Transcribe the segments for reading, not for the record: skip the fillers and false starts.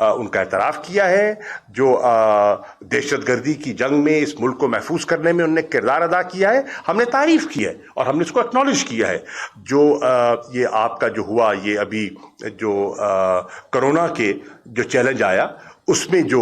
ان کا اعتراف کیا ہے، جو دہشت گردی کی جنگ میں اس ملک کو محفوظ کرنے میں انہوں نے کردار ادا کیا ہے، ہم نے تعریف کی ہے اور ہم نے اس کو اکنالج کیا ہے۔ جو یہ آپ کا جو ہوا، یہ ابھی جو کرونا کے جو چیلنج آیا، اس میں جو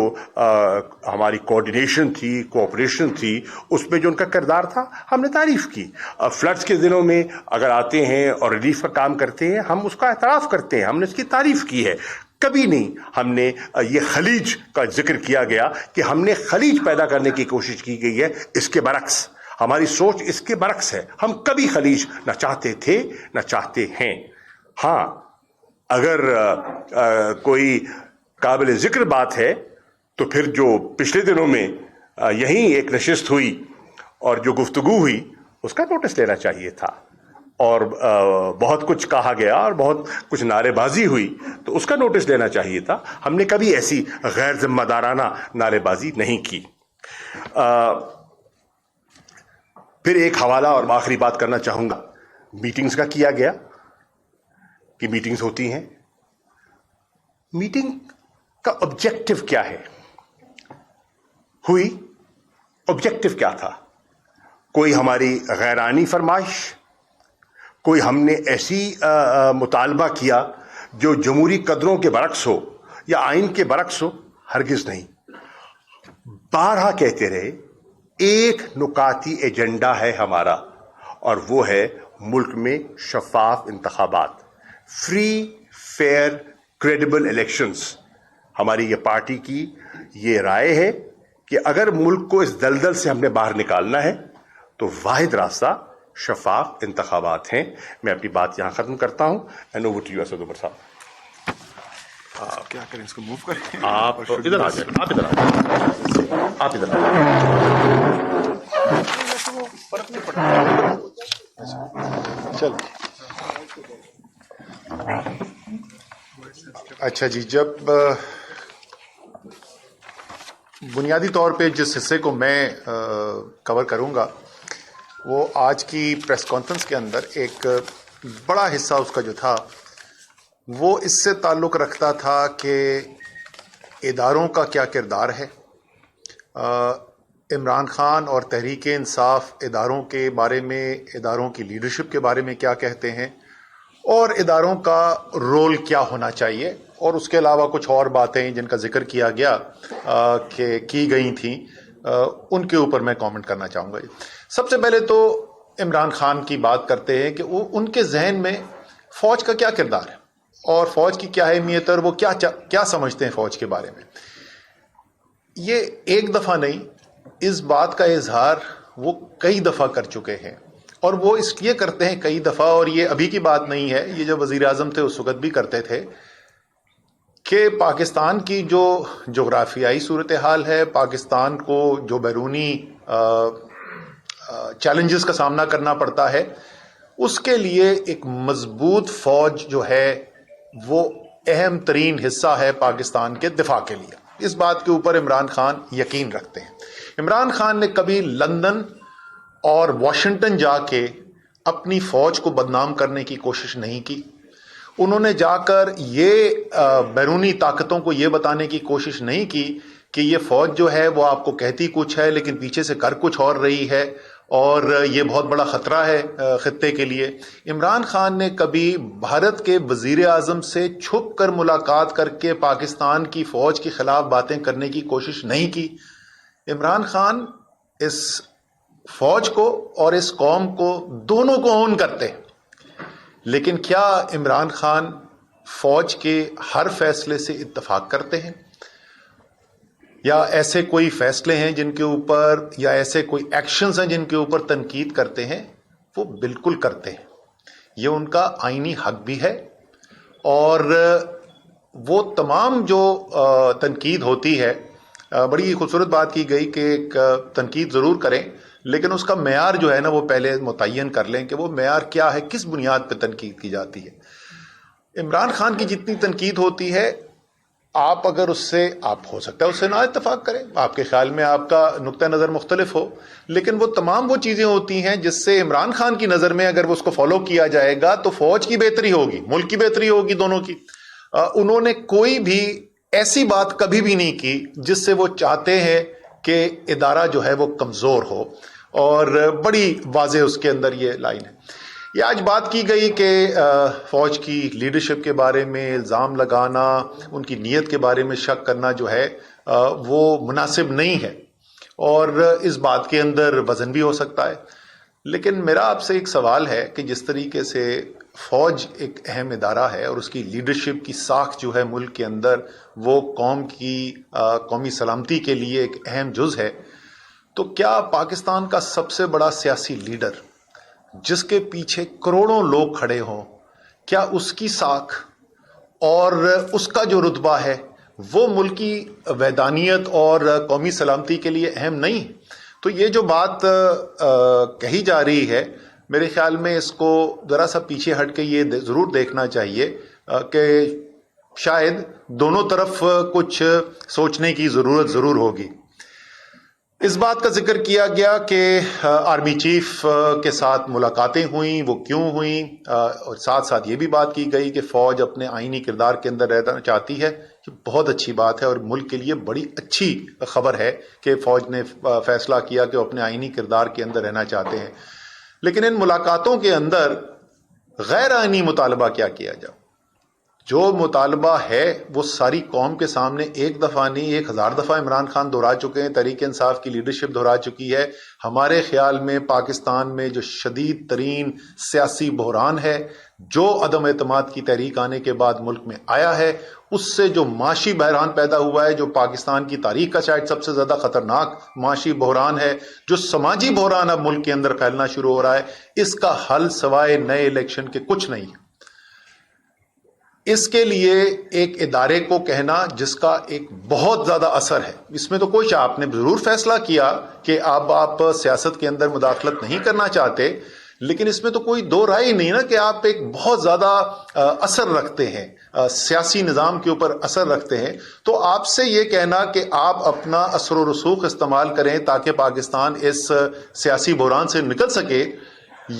ہماری کوآرڈینیشن تھی، کوآپریشن تھی، اس میں جو ان کا کردار تھا، ہم نے تعریف کی۔ فلڈز کے دنوں میں اگر آتے ہیں اور ریلیف کا کام کرتے ہیں، ہم اس کا اعتراف کرتے ہیں، ہم نے اس کی تعریف کی ہے۔ کبھی نہیں ہم نے یہ خلیج کا ذکر کیا گیا کہ ہم نے خلیج پیدا کرنے کی کوشش کی گئی ہے، اس کے برعکس ہماری سوچ اس کے برعکس ہے۔ ہم کبھی خلیج نہ چاہتے تھے نہ چاہتے ہیں۔ ہاں، اگر کوئی قابل ذکر بات ہے تو پھر جو پچھلے دنوں میں یہیں ایک نشست ہوئی اور جو گفتگو ہوئی، اس کا نوٹس لینا چاہیے تھا، اور بہت کچھ کہا گیا اور بہت کچھ نعرے بازی ہوئی، تو اس کا نوٹس لینا چاہیے تھا۔ ہم نے کبھی ایسی غیر ذمہ دارانہ نعرے بازی نہیں کی۔ پھر ایک حوالہ اور آخری بات کرنا چاہوں گا، میٹنگز کا کیا گیا کہ میٹنگز ہوتی ہیں۔ میٹنگ کا آبجیکٹو کیا ہے؟ ہوئی، آبجیکٹو کیا تھا؟ کوئی ہماری غیرانی فرمائش، کوئی ہم نے ایسی مطالبہ کیا جو جمہوری قدروں کے برعکس ہو یا آئین کے برعکس ہو؟ ہرگز نہیں۔ بارہا کہتے رہے، ایک نکاتی ایجنڈا ہے ہمارا، اور وہ ہے ملک میں شفاف انتخابات، فری، فیئر، کریڈیبل الیکشنز۔ ہماری یہ پارٹی کی یہ رائے ہے کہ اگر ملک کو اس دلدل سے ہم نے باہر نکالنا ہے تو واحد راستہ شفاف انتخابات ہیں۔ میں اپنی بات یہاں ختم کرتا ہوں۔ And over to you Asad Umar صاحب۔ کیا کریں، اس کو موو کریں؟ آپ ادھر آ جائیں، آپ ادھر آ جائیں، آپ ادھر آ جائیں۔ فرق نہیں پڑتا۔ چل اچھا جی، جب بنیادی طور پہ جس حصے کو میں کور کروں گا وہ آج کی پریس کانفرنس کے اندر ایک بڑا حصہ اس کا جو تھا وہ اس سے تعلق رکھتا تھا کہ اداروں کا کیا کردار ہے، عمران خان اور تحریک انصاف اداروں کے بارے میں، اداروں کی لیڈرشپ کے بارے میں کیا کہتے ہیں، اور اداروں کا رول کیا ہونا چاہیے، اور اس کے علاوہ کچھ اور باتیں جن کا ذکر کیا گیا کہ کی گئی تھیں، ان کے اوپر میں کامنٹ کرنا چاہوں گا۔ سب سے پہلے تو عمران خان کی بات کرتے ہیں کہ وہ ان کے ذہن میں فوج کا کیا کردار ہے اور فوج کی کیا اہمیت ہے، اور وہ کیا سمجھتے ہیں فوج کے بارے میں۔ یہ ایک دفعہ نہیں، اس بات کا اظہار وہ کئی دفعہ کر چکے ہیں، اور وہ اس لیے کرتے ہیں کئی دفعہ، اور یہ ابھی کی بات نہیں ہے، یہ جو وزیر اعظم تھے اس وقت بھی کرتے تھے، کہ پاکستان کی جو جغرافیائی صورتحال ہے، پاکستان کو جو بیرونی چیلنجز کا سامنا کرنا پڑتا ہے، اس کے لیے ایک مضبوط فوج جو ہے وہ اہم ترین حصہ ہے پاکستان کے دفاع کے لیے۔ اس بات کے اوپر عمران خان یقین رکھتے ہیں۔ عمران خان نے کبھی لندن اور واشنگٹن جا کے اپنی فوج کو بدنام کرنے کی کوشش نہیں کی۔ انہوں نے جا کر یہ بیرونی طاقتوں کو یہ بتانے کی کوشش نہیں کی کہ یہ فوج جو ہے وہ آپ کو کہتی کچھ ہے لیکن پیچھے سے کر کچھ اور رہی ہے، اور یہ بہت بڑا خطرہ ہے خطے کے لیے۔ عمران خان نے کبھی بھارت کے وزیر اعظم سے چھپ کر ملاقات کر کے پاکستان کی فوج کے خلاف باتیں کرنے کی کوشش نہیں کی۔ عمران خان اس فوج کو اور اس قوم کو دونوں کو اون کرتے ہیں، لیکن کیا عمران خان فوج کے ہر فیصلے سے اتفاق کرتے ہیں، یا ایسے کوئی فیصلے ہیں جن کے اوپر، یا ایسے کوئی ایکشنز ہیں جن کے اوپر تنقید کرتے ہیں؟ وہ بالکل کرتے ہیں، یہ ان کا آئینی حق بھی ہے، اور وہ تمام جو تنقید ہوتی ہے، بڑی خوبصورت بات کی گئی کہ ایک تنقید ضرور کریں لیکن اس کا معیار جو ہے نا وہ پہلے متعین کر لیں کہ وہ معیار کیا ہے، کس بنیاد پہ تنقید کی جاتی ہے۔ عمران خان کی جتنی تنقید ہوتی ہے، آپ اگر اس سے، آپ ہو سکتا ہے اس سے نہ اتفاق کریں، آپ کے خیال میں آپ کا نقطہ نظر مختلف ہو، لیکن وہ تمام وہ چیزیں ہوتی ہیں جس سے عمران خان کی نظر میں اگر وہ اس کو فالو کیا جائے گا تو فوج کی بہتری ہوگی، ملک کی بہتری ہوگی، دونوں کی۔ انہوں نے کوئی بھی ایسی بات کبھی بھی نہیں کی جس سے وہ چاہتے ہیں کہ ادارہ جو ہے وہ کمزور ہو، اور بڑی واضح اس کے اندر یہ لائن ہے۔ یہ آج بات کی گئی کہ فوج کی لیڈرشپ کے بارے میں الزام لگانا، ان کی نیت کے بارے میں شک کرنا جو ہے وہ مناسب نہیں ہے، اور اس بات کے اندر وزن بھی ہو سکتا ہے۔ لیکن میرا آپ سے ایک سوال ہے کہ جس طریقے سے فوج ایک اہم ادارہ ہے اور اس کی لیڈرشپ کی ساکھ جو ہے ملک کے اندر وہ قوم کی قومی سلامتی کے لیے ایک اہم جز ہے، تو کیا پاکستان کا سب سے بڑا سیاسی لیڈر جس کے پیچھے کروڑوں لوگ کھڑے ہوں، کیا اس کی ساکھ اور اس کا جو رتبہ ہے وہ ملکی وحدانیت اور قومی سلامتی کے لیے اہم نہیں؟ تو یہ جو بات کہی جا رہی ہے، میرے خیال میں اس کو ذرا سا پیچھے ہٹ کے یہ ضرور دیکھنا چاہیے کہ شاید دونوں طرف کچھ سوچنے کی ضرورت ضرور ہوگی۔ اس بات کا ذکر کیا گیا کہ آرمی چیف کے ساتھ ملاقاتیں ہوئیں، وہ کیوں ہوئیں، اور ساتھ ساتھ یہ بھی بات کی گئی کہ فوج اپنے آئینی کردار کے اندر رہنا چاہتی ہے۔ یہ بہت اچھی بات ہے اور ملک کے لیے بڑی اچھی خبر ہے کہ فوج نے فیصلہ کیا کہ وہ اپنے آئینی کردار کے اندر رہنا چاہتے ہیں۔ لیکن ان ملاقاتوں کے اندر غیر آئینی مطالبہ کیا کیا جائے؟ جو مطالبہ ہے وہ ساری قوم کے سامنے ایک دفعہ نہیں 1000 دفعہ عمران خان دہرا چکے ہیں، تحریک انصاف کی لیڈرشپ دہرا چکی ہے۔ ہمارے خیال میں پاکستان میں جو شدید ترین سیاسی بحران ہے، جو عدم اعتماد کی تحریک آنے کے بعد ملک میں آیا ہے، اس سے جو معاشی بحران پیدا ہوا ہے، جو پاکستان کی تاریخ کا شاید سب سے زیادہ خطرناک معاشی بحران ہے، جو سماجی بحران اب ملک کے اندر پھیلنا شروع ہو رہا ہے، اس کا حل سوائے نئے الیکشن کے کچھ نہیں ہے۔ اس کے لیے ایک ادارے کو کہنا جس کا ایک بہت زیادہ اثر ہے، اس میں تو کوئی آپ نے ضرور فیصلہ کیا کہ آپ سیاست کے اندر مداخلت نہیں کرنا چاہتے، لیکن اس میں تو کوئی دو رائے نہیں نا کہ آپ ایک بہت زیادہ اثر رکھتے ہیں، سیاسی نظام کے اوپر اثر رکھتے ہیں۔ تو آپ سے یہ کہنا کہ آپ اپنا اثر و رسوخ استعمال کریں تاکہ پاکستان اس سیاسی بحران سے نکل سکے،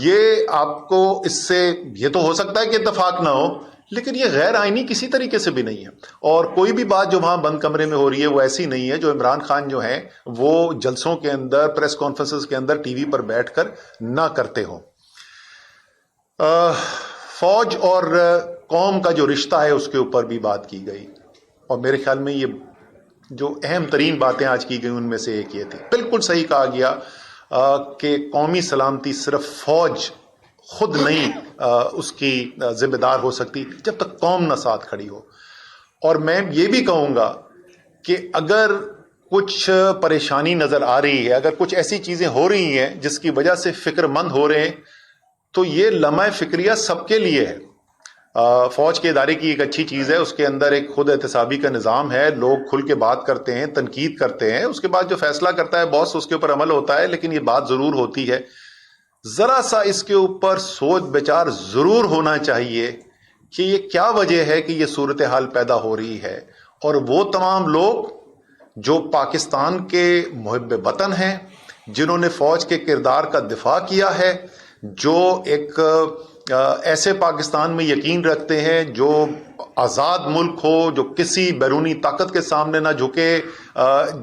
یہ آپ کو اس سے یہ تو ہو سکتا ہے کہ اتفاق نہ ہو، لیکن یہ غیر آئینی کسی طریقے سے بھی نہیں ہے، اور کوئی بھی بات جو وہاں بند کمرے میں ہو رہی ہے وہ ایسی نہیں ہے جو عمران خان جو ہیں وہ جلسوں کے اندر، پریس کانفرنسز کے اندر ٹی وی پر بیٹھ کر نہ کرتے ہوں۔ فوج اور قوم کا جو رشتہ ہے اس کے اوپر بھی بات کی گئی، اور میرے خیال میں یہ جو اہم ترین باتیں آج کی گئی ان میں سے ایک یہ تھی۔ بالکل صحیح کہا گیا کہ قومی سلامتی صرف فوج خود نہیں اس کی ذمہ دار ہو سکتی جب تک قوم نہ ساتھ کھڑی ہو۔ اور میں یہ بھی کہوں گا کہ اگر کچھ پریشانی نظر آ رہی ہے، اگر کچھ ایسی چیزیں ہو رہی ہیں جس کی وجہ سے فکر مند ہو رہے ہیں، تو یہ لمحہ فکریہ سب کے لیے ہے۔ فوج کے ادارے کی ایک اچھی چیز ہے، اس کے اندر ایک خود احتسابی کا نظام ہے، لوگ کھل کے بات کرتے ہیں، تنقید کرتے ہیں، اس کے بعد جو فیصلہ کرتا ہے باس اس کے اوپر عمل ہوتا ہے، لیکن یہ بات ضرور ہوتی ہے، ذرا سا اس کے اوپر سوچ بچار ضرور ہونا چاہیے کہ یہ کیا وجہ ہے کہ یہ صورتحال پیدا ہو رہی ہے، اور وہ تمام لوگ جو پاکستان کے محب وطن ہیں، جنہوں نے فوج کے کردار کا دفاع کیا ہے، جو ایک ایسے پاکستان میں یقین رکھتے ہیں جو آزاد ملک ہو، جو کسی بیرونی طاقت کے سامنے نہ جھکے،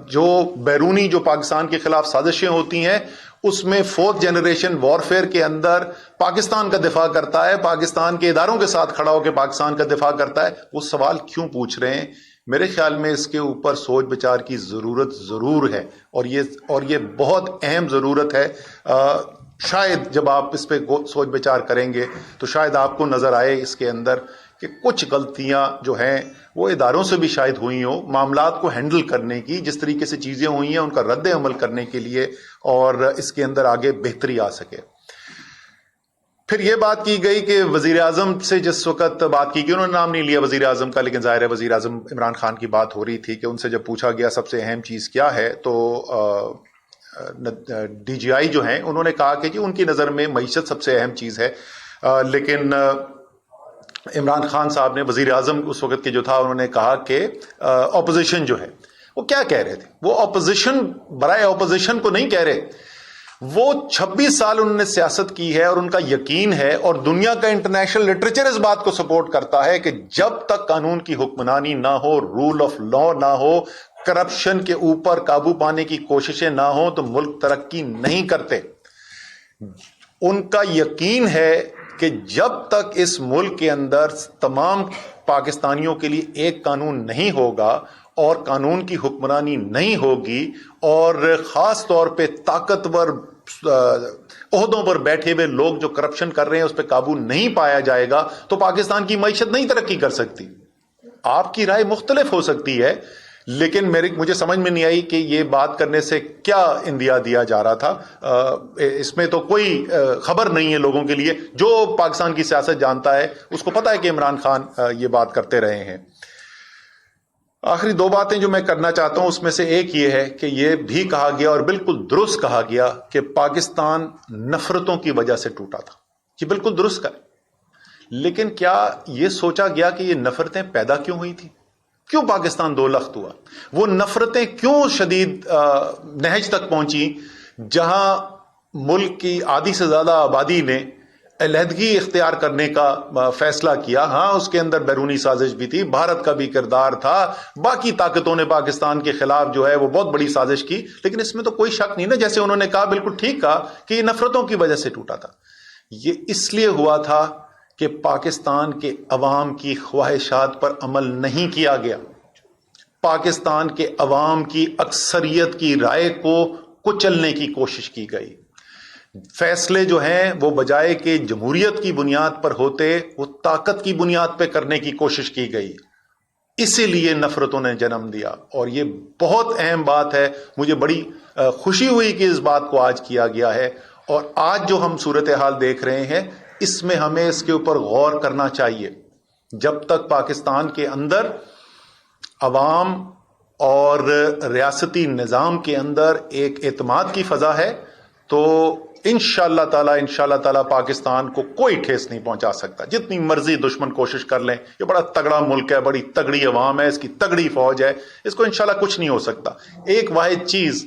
جو بیرونی جو پاکستان کے خلاف سازشیں ہوتی ہیں اس میں 4th جنریشن وارفیئر کے اندر پاکستان کا دفاع کرتا ہے، پاکستان کے اداروں کے ساتھ کھڑا ہو کے پاکستان کا دفاع کرتا ہے، وہ سوال کیوں پوچھ رہے ہیں؟ میرے خیال میں اس کے اوپر سوچ بچار کی ضرورت ضرور ہے، اور یہ بہت اہم ضرورت ہے۔ شاید جب آپ اس پہ سوچ بچار کریں گے تو شاید آپ کو نظر آئے اس کے اندر کہ کچھ غلطیاں جو ہیں وہ اداروں سے بھی شاید ہوئی ہوں، معاملات کو ہینڈل کرنے کی جس طریقے سے چیزیں ہوئی ہیں ان کا رد عمل کرنے کے لیے، اور اس کے اندر آگے بہتری آ سکے۔ پھر یہ بات کی گئی کہ وزیر اعظم سے جس وقت بات کی گئی، انہوں نے نام نہیں لیا وزیر اعظم کا، لیکن ظاہر ہے وزیر اعظم عمران خان کی بات ہو رہی تھی کہ ان سے جب پوچھا گیا سب سے اہم چیز کیا ہے، تو ڈی جی آئی جو ہیں انہوں نے کہا کہ جی ان کی نظر میں معیشت سب سے اہم چیز ہے، لیکن عمران خان صاحب نے، وزیر اعظم اس وقت کے جو تھا، انہوں نے کہا کہ اپوزیشن جو ہے وہ کیا کہہ رہے تھے، وہ اپوزیشن برائے اپوزیشن کو نہیں کہہ رہے، وہ 26 سال انہوں نے سیاست کی ہے اور ان کا یقین ہے اور دنیا کا انٹرنیشنل لٹریچر اس بات کو سپورٹ کرتا ہے کہ جب تک قانون کی حکمرانی نہ ہو، رول آف لا نہ ہو، کرپشن کے اوپر قابو پانے کی کوششیں نہ ہوں تو ملک ترقی نہیں کرتے۔ ان کا یقین ہے کہ جب تک اس ملک کے اندر تمام پاکستانیوں کے لیے ایک قانون نہیں ہوگا اور قانون کی حکمرانی نہیں ہوگی اور خاص طور پہ طاقتور عہدوں پر بیٹھے ہوئے لوگ جو کرپشن کر رہے ہیں اس پہ قابو نہیں پایا جائے گا تو پاکستان کی معیشت نہیں ترقی کر سکتی۔ آپ کی رائے مختلف ہو سکتی ہے، لیکن مجھے سمجھ میں نہیں آئی کہ یہ بات کرنے سے کیا اندیا دیا جا رہا تھا۔ اس میں تو کوئی خبر نہیں ہے لوگوں کے لیے۔ جو پاکستان کی سیاست جانتا ہے اس کو پتا ہے کہ عمران خان یہ بات کرتے رہے ہیں۔ آخری دو باتیں جو میں کرنا چاہتا ہوں اس میں سے ایک یہ ہے کہ یہ بھی کہا گیا اور بالکل درست کہا گیا کہ پاکستان نفرتوں کی وجہ سے ٹوٹا تھا۔ یہ بالکل درست کا ہے، لیکن کیا یہ سوچا گیا کہ یہ نفرتیں پیدا کیوں ہوئی تھی؟ کیوں پاکستان دو لخت ہوا؟ وہ نفرتیں کیوں شدید نہج تک پہنچی جہاں ملک کی آدھی سے زیادہ آبادی نے علیحدگی اختیار کرنے کا فیصلہ کیا؟ ہاں، اس کے اندر بیرونی سازش بھی تھی، بھارت کا بھی کردار تھا، باقی طاقتوں نے پاکستان کے خلاف جو ہے وہ بہت بڑی سازش کی، لیکن اس میں تو کوئی شک نہیں نا، جیسے انہوں نے کہا بالکل ٹھیک کہا کہ یہ نفرتوں کی وجہ سے ٹوٹا تھا۔ یہ اس لیے ہوا تھا کہ پاکستان کے عوام کی خواہشات پر عمل نہیں کیا گیا، پاکستان کے عوام کی اکثریت کی رائے کو کچلنے کی کوشش کی گئی۔ فیصلے جو ہیں وہ بجائے کہ جمہوریت کی بنیاد پر ہوتے، وہ طاقت کی بنیاد پہ کرنے کی کوشش کی گئی، اسی لیے نفرتوں نے جنم دیا۔ اور یہ بہت اہم بات ہے، مجھے بڑی خوشی ہوئی کہ اس بات کو آج کیا گیا ہے، اور آج جو ہم صورتحال دیکھ رہے ہیں اس میں ہمیں اس کے اوپر غور کرنا چاہیے۔ جب تک پاکستان کے اندر عوام اور ریاستی نظام کے اندر ایک اعتماد کی فضا ہے تو انشاءاللہ تعالی پاکستان کو کوئی ٹھیس نہیں پہنچا سکتا، جتنی مرضی دشمن کوشش کر لیں۔ یہ بڑا تگڑا ملک ہے، بڑی تگڑی عوام ہے، اس کی تگڑی فوج ہے، اس کو انشاءاللہ کچھ نہیں ہو سکتا۔ ایک واحد چیز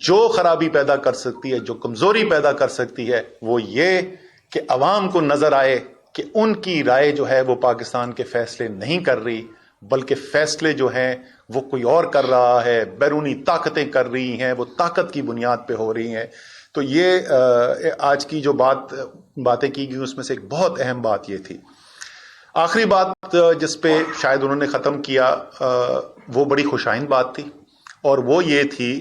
جو خرابی پیدا کر سکتی ہے، جو کمزوری پیدا کر سکتی ہے، وہ یہ کہ عوام کو نظر آئے کہ ان کی رائے جو ہے وہ پاکستان کے فیصلے نہیں کر رہی، بلکہ فیصلے جو ہیں وہ کوئی اور کر رہا ہے، بیرونی طاقتیں کر رہی ہیں، وہ طاقت کی بنیاد پہ ہو رہی ہیں۔ تو یہ آج کی جو باتیں کی گئی اس میں سے ایک بہت اہم بات یہ تھی۔ آخری بات جس پہ شاید انہوں نے ختم کیا وہ بڑی خوشائند بات تھی، اور وہ یہ تھی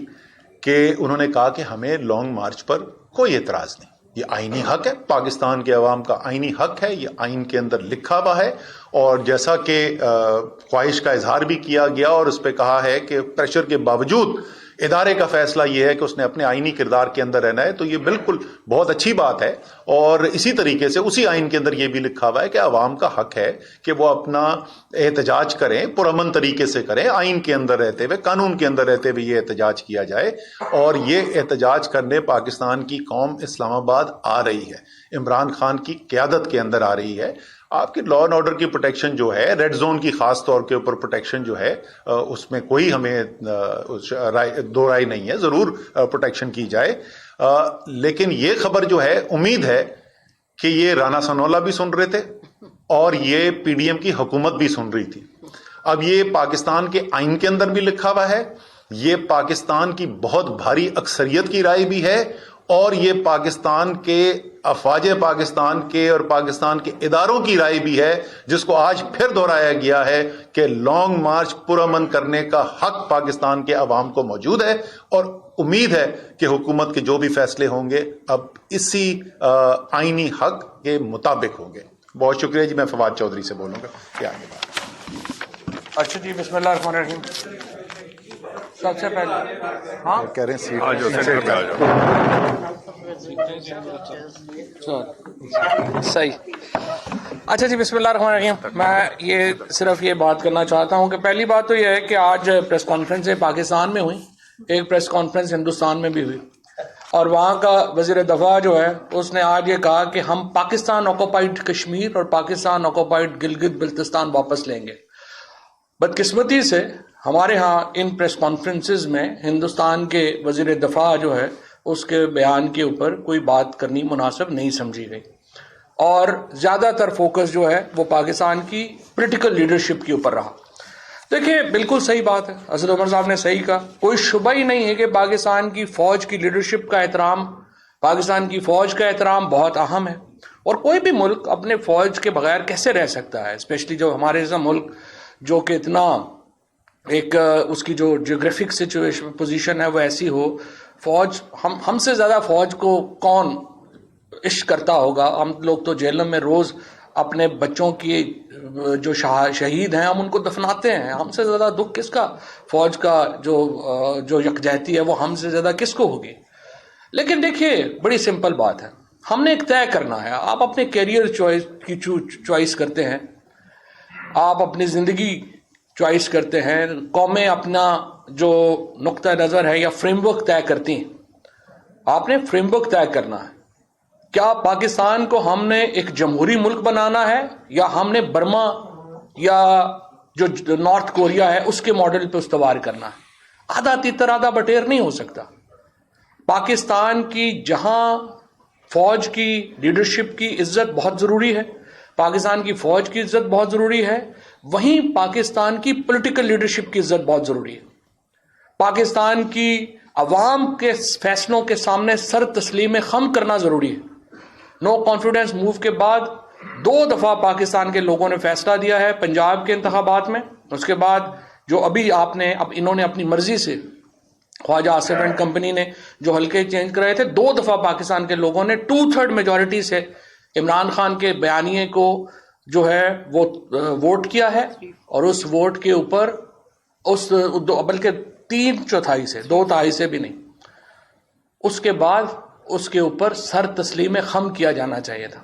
کہ انہوں نے کہا کہ ہمیں لانگ مارچ پر کوئی اعتراض نہیں، یہ آئینی حق ہے، پاکستان کے عوام کا آئینی حق ہے، یہ آئین کے اندر لکھا ہوا ہے۔ اور جیسا کہ خواہش کا اظہار بھی کیا گیا اور اس پہ کہا ہے کہ پریشر کے باوجود ادارے کا فیصلہ یہ ہے کہ اس نے اپنے آئینی کردار کے اندر رہنا ہے، تو یہ بالکل بہت اچھی بات ہے۔ اور اسی طریقے سے اسی آئین کے اندر یہ بھی لکھا ہوا ہے کہ عوام کا حق ہے کہ وہ اپنا احتجاج کریں، پرامن طریقے سے کریں، آئین کے اندر رہتے ہوئے، قانون کے اندر رہتے ہوئے یہ احتجاج کیا جائے۔ اور یہ احتجاج کرنے پاکستان کی قوم اسلام آباد آ رہی ہے، عمران خان کی قیادت کے اندر آ رہی ہے۔ آپ کی لا اینڈ آرڈر کی پروٹیکشن جو ہے، ریڈ زون کی خاص طور کے اوپر پروٹیکشن جو ہے، اس میں کوئی ہمیں دو رائے نہیں ہے، ضرور پروٹیکشن کی جائے۔ لیکن یہ خبر جو ہے، امید ہے کہ یہ رانا ثناءاللہ بھی سن رہے تھے اور یہ پی ڈی ایم کی حکومت بھی سن رہی تھی۔ اب یہ پاکستان کے آئین کے اندر بھی لکھا ہوا ہے، یہ پاکستان کی بہت بھاری اکثریت کی رائے بھی ہے، اور یہ پاکستان کے افواج پاکستان کے اور پاکستان کے اداروں کی رائے بھی ہے، جس کو آج پھر دہرایا گیا ہے کہ لانگ مارچ پرامن کرنے کا حق پاکستان کے عوام کو موجود ہے، اور امید ہے کہ حکومت کے جو بھی فیصلے ہوں گے اب اسی آئینی حق کے مطابق ہوں گے۔ بہت شکریہ جی، میں فواد چودھری سے بولوں گا کہ آگے بات۔ اچھا جی، بسم اللہ الرحمن الرحیم۔ سب سے پہلے کہہ رہے ہیں سیٹ آ جاؤ، سینٹر پہ آ جاؤ۔ صحیح۔ اچھا جی، بسم اللہ الرحمن الرحیم۔ میں صرف یہ بات کرنا چاہتا ہوں کہ پہلی بات تو یہ ہے کہ آج پریس کانفرنسیں پاکستان میں ہوئی، ایک پریس کانفرنس ہندوستان میں بھی ہوئی، اور وہاں کا وزیر دفاع جو ہے اس نے آج یہ کہا کہ ہم پاکستان آکوپائڈ کشمیر اور پاکستان آکوپائڈ گلگت بلتستان واپس لیں گے۔ بدقسمتی سے ہمارے ہاں ان پریس کانفرنسز میں ہندوستان کے وزیر دفاع جو ہے اس کے بیان کے اوپر کوئی بات کرنی مناسب نہیں سمجھی گئی، اور زیادہ تر فوکس جو ہے وہ پاکستان کی پولیٹیکل لیڈرشپ کے اوپر رہا۔ دیکھیں بالکل صحیح بات ہے، اسد عمر صاحب نے صحیح کہا، کوئی شبہ ہی نہیں ہے کہ پاکستان کی فوج کی لیڈرشپ کا احترام، پاکستان کی فوج کا احترام بہت اہم ہے، اور کوئی بھی ملک اپنے فوج کے بغیر کیسے رہ سکتا ہے، اسپیشلی جو ہمارے جیسا ملک جو کہ اتنا ایک اس کی جو جیوگرافک سچویشن پوزیشن ہے وہ ایسی ہو، فوج ہم سے زیادہ فوج کو کون عشق کرتا ہوگا؟ ہم لوگ تو جیلوں میں روز اپنے بچوں کی جو شہید ہیں ہم ان کو دفناتے ہیں، ہم سے زیادہ دکھ کس کا؟ فوج کا جو یکجہتی ہے وہ ہم سے زیادہ کس کو ہوگی؟ لیکن دیکھیے بڑی سمپل بات ہے، ہم نے ایک طے کرنا ہے۔ آپ اپنے کیریئر چوائس کرتے ہیں، آپ اپنی زندگی چوائس کرتے ہیں، قومیں اپنا جو نقطہ نظر ہے یا فریم ورک طے کرتی ہیں، آپ نے فریم ورک طے کرنا ہے۔ کیا پاکستان کو ہم نے ایک جمہوری ملک بنانا ہے، یا ہم نے برما یا جو نارتھ کوریا ہے اس کے ماڈل پہ استوار کرنا ہے؟ آدھا تیتر آدھا بٹیر نہیں ہو سکتا۔ پاکستان کی جہاں فوج کی لیڈرشپ کی عزت بہت ضروری ہے، پاکستان کی فوج کی عزت بہت ضروری ہے، وہیں پاکستان کی پولیٹیکل لیڈرشپ کی عزت بہت ضروری ہے۔ پاکستان کی عوام کے فیصلوں کے سامنے سر تسلیم خم کرنا ضروری ہے۔ نو کانفیڈنس موو کے بعد 2 دفعہ پاکستان کے لوگوں نے فیصلہ دیا ہے پنجاب کے انتخابات میں، اس کے بعد جو اب انہوں نے اپنی مرضی سے خواجہ آصف اینڈ کمپنی نے جو حلقے چینج کرائے تھے، 2 دفعہ پاکستان کے لوگوں نے 2/3 میجورٹی سے عمران خان کے بیانیے کو جو ہے وہ ووٹ کیا ہے، اور اس ووٹ کے اوپر بلکہ 3/4 سے 2/3 سے بھی نہیں، اس کے بعد اس کے اوپر سر تسلیم خم کیا جانا چاہیے تھا۔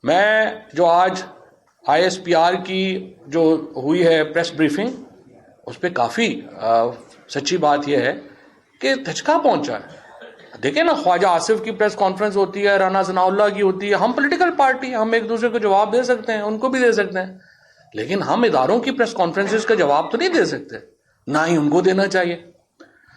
میں جو آج ISPR کی جو ہوئی ہے پریس بریفنگ، اس پہ کافی سچی بات یہ ہے کہ دھچکا پہنچا ہے۔ دیکھیں نا، خواجہ آصف کی پریس کانفرنس ہوتی ہے، رانا ثناء اللہ کی ہوتی ہے، ہم پولیٹیکل پارٹی ہیں، ہم ایک دوسرے کو جواب دے سکتے ہیں، ان کو بھی دے سکتے ہیں، لیکن ہم اداروں کی پریس کانفرنسز کا جواب تو نہیں دے سکتے، نہ ہی ان کو دینا چاہیے۔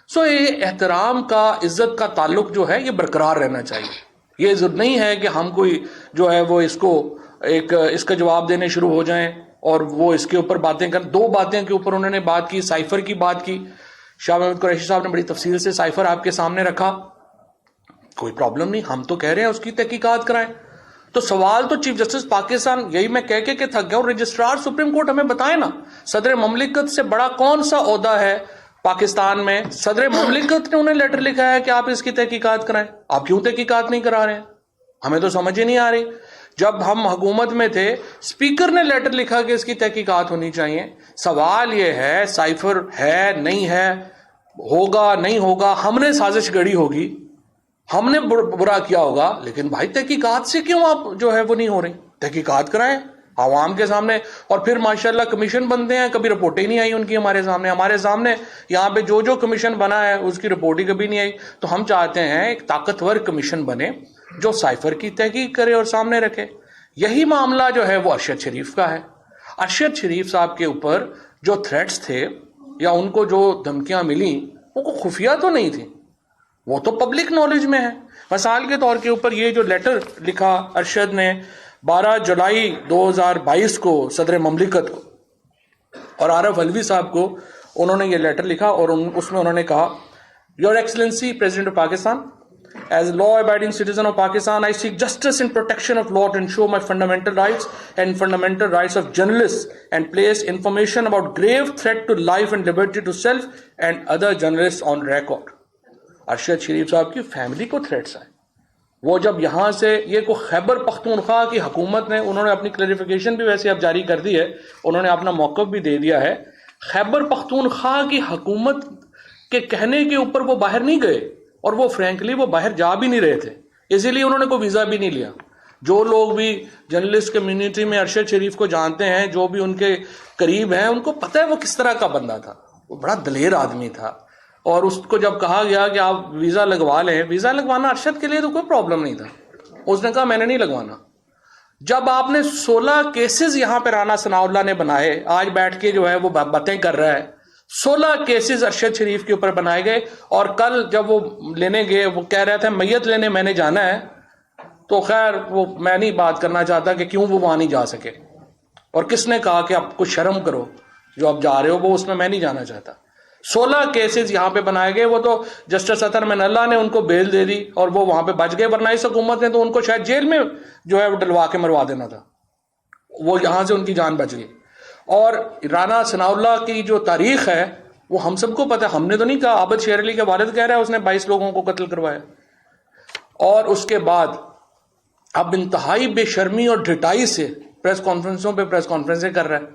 یہ احترام کا، عزت کا تعلق جو ہے یہ برقرار رہنا چاہیے۔ یہ ضرورت نہیں ہے کہ ہم کوئی جو ہے وہ اس کا جواب دینے شروع ہو جائیں اور وہ اس کے اوپر باتیں کریں۔ 2 باتیں کے اوپر انہوں نے بات کی، سائفر کی بات کی، شاہ محمود قریشی صاحب نے بڑی تفصیل سے سائفر آپ کے سامنے رکھا، کوئی پرابلم نہیں، ہم تو کہہ رہے ہیں اس کی تحقیقات کرائیں۔ تو سوال تو چیف جسٹس پاکستان، یہی میں کہہ کے تھک گیا ہوں، رجسٹرار سپریم کورٹ ہمیں بتائیں نا، صدر مملکت سے بڑا کون سا عہدہ ہے پاکستان میں؟ صدر مملکت نے انہیں لیٹر لکھا ہے کہ آپ اس کی تحقیقات کرائیں، آپ کیوں تحقیقات نہیں کرا رہے ہیں؟ ہمیں تو سمجھ ہی نہیں آ رہی۔ جب ہم حکومت میں تھے، اسپیکر نے لیٹر لکھا کہ اس کی تحقیقات ہونی چاہیے۔ سوال یہ ہے سائفر ہے نہیں ہے، ہوگا نہیں ہوگا، ہم نے سازش گڑی ہوگی، ہم نے برا کیا ہوگا، لیکن بھائی تحقیقات سے کیوں آپ جو ہے وہ نہیں ہو رہی؟ تحقیقات کرائیں عوام کے سامنے۔ اور پھر ماشاءاللہ کمیشن بنتے ہیں، کبھی رپورٹیں نہیں آئی ان کی ہمارے سامنے یہاں پہ جو کمیشن بنا ہے اس کی رپورٹ ہی کبھی نہیں آئی۔ تو ہم چاہتے ہیں ایک طاقتور کمیشن بنے جو سائفر کی تحقیق کرے اور سامنے رکھے۔ یہی معاملہ جو ہے وہ ارشد شریف کا ہے۔ ارشد شریف صاحب کے اوپر جو تھریٹس تھے یا ان کو جو دھمکیاں ملی وہ خفیہ تو نہیں تھی، وہ تو پبلک نالج میں ہے۔ مثال کے طور کے اوپر یہ جو لیٹر لکھا ارشد نے 12 جولائی 2022 کو صدر مملکت کو اور عارف علوی صاحب کو، انہوں نے یہ لیٹر لکھا اور اس میں انہوں نے کہا، your excellency president of Pakistan, as a law-abiding citizen of Pakistan, I seek justice and protection of law to ensure my fundamental rights and fundamental rights of journalists and place information about grave threat to life and liberty to self and other journalists on record. Arshad Sharif صاحب کی family کو threats آئے۔ وہ جب یہاں سے یہ کو خیبر پختونخوا کی حکومت نے، انہوں نے اپنی کلیریفیکیشن بھی ویسے اب جاری کر دی ہے، انہوں نے اپنا موقف بھی دے دیا ہے، خیبر پختونخوا کی حکومت کے کہنے کے اوپر وہ باہر نہیں گئے، اور وہ فرینکلی وہ باہر جا بھی نہیں رہے تھے، اسی لیے انہوں نے کوئی ویزا بھی نہیں لیا۔ جو لوگ بھی جرنلسٹ کمیونٹی میں ارشد شریف کو جانتے ہیں، جو بھی ان کے قریب ہیں، ان کو پتہ ہے وہ کس طرح کا بندہ تھا، وہ بڑا دلیر آدمی تھا۔ اور اس کو جب کہا گیا کہ آپ ویزا لگوا لیں، ویزا لگوانا ارشد کے لیے تو کوئی پرابلم نہیں تھا، اس نے کہا میں نے نہیں لگوانا۔ جب آپ نے 16 کیسز یہاں پہ رانا ثناء اللہ نے بنائے، آج بیٹھ کے جو ہے وہ باتیں کر رہا ہے، 16 کیسز ارشد شریف کے اوپر بنائے گئے. اور کل جب وہ لینے گئے وہ کہہ رہا تھا میت لینے میں نے جانا ہے, تو خیر وہ میں نہیں بات کرنا چاہتا کہ کیوں وہ وہاں نہیں جا سکے اور کس نے کہا کہ آپ کچھ شرم کرو جو آپ جا رہے ہو, وہ اس میں نہیں جانا چاہتا. 16 کیسز یہاں پہ بنائے گئے. وہ تو جسٹس اطہر من اللہ نے ان کو بیل دے دی اور وہ وہاں پہ بچ گئے, ورنہ اس حکومت نے تو ان کو شاید جیل میں جو ہے وہ ڈلوا کے مروا دینا تھا. وہ یہاں سے ان کی جان بچ گئی. اور رانا ثناء اللہ کی جو تاریخ ہے وہ ہم سب کو پتہ ہے, ہم نے تو نہیں کہا, عابد شیر علی کے والد کہہ رہا ہے اس نے 22 لوگوں کو قتل کروایا. اور اس کے بعد اب انتہائی بے شرمی اور ڈھٹائی سے پریس کانفرنسوں پہ پریس کانفرنسیں کر رہا ہے.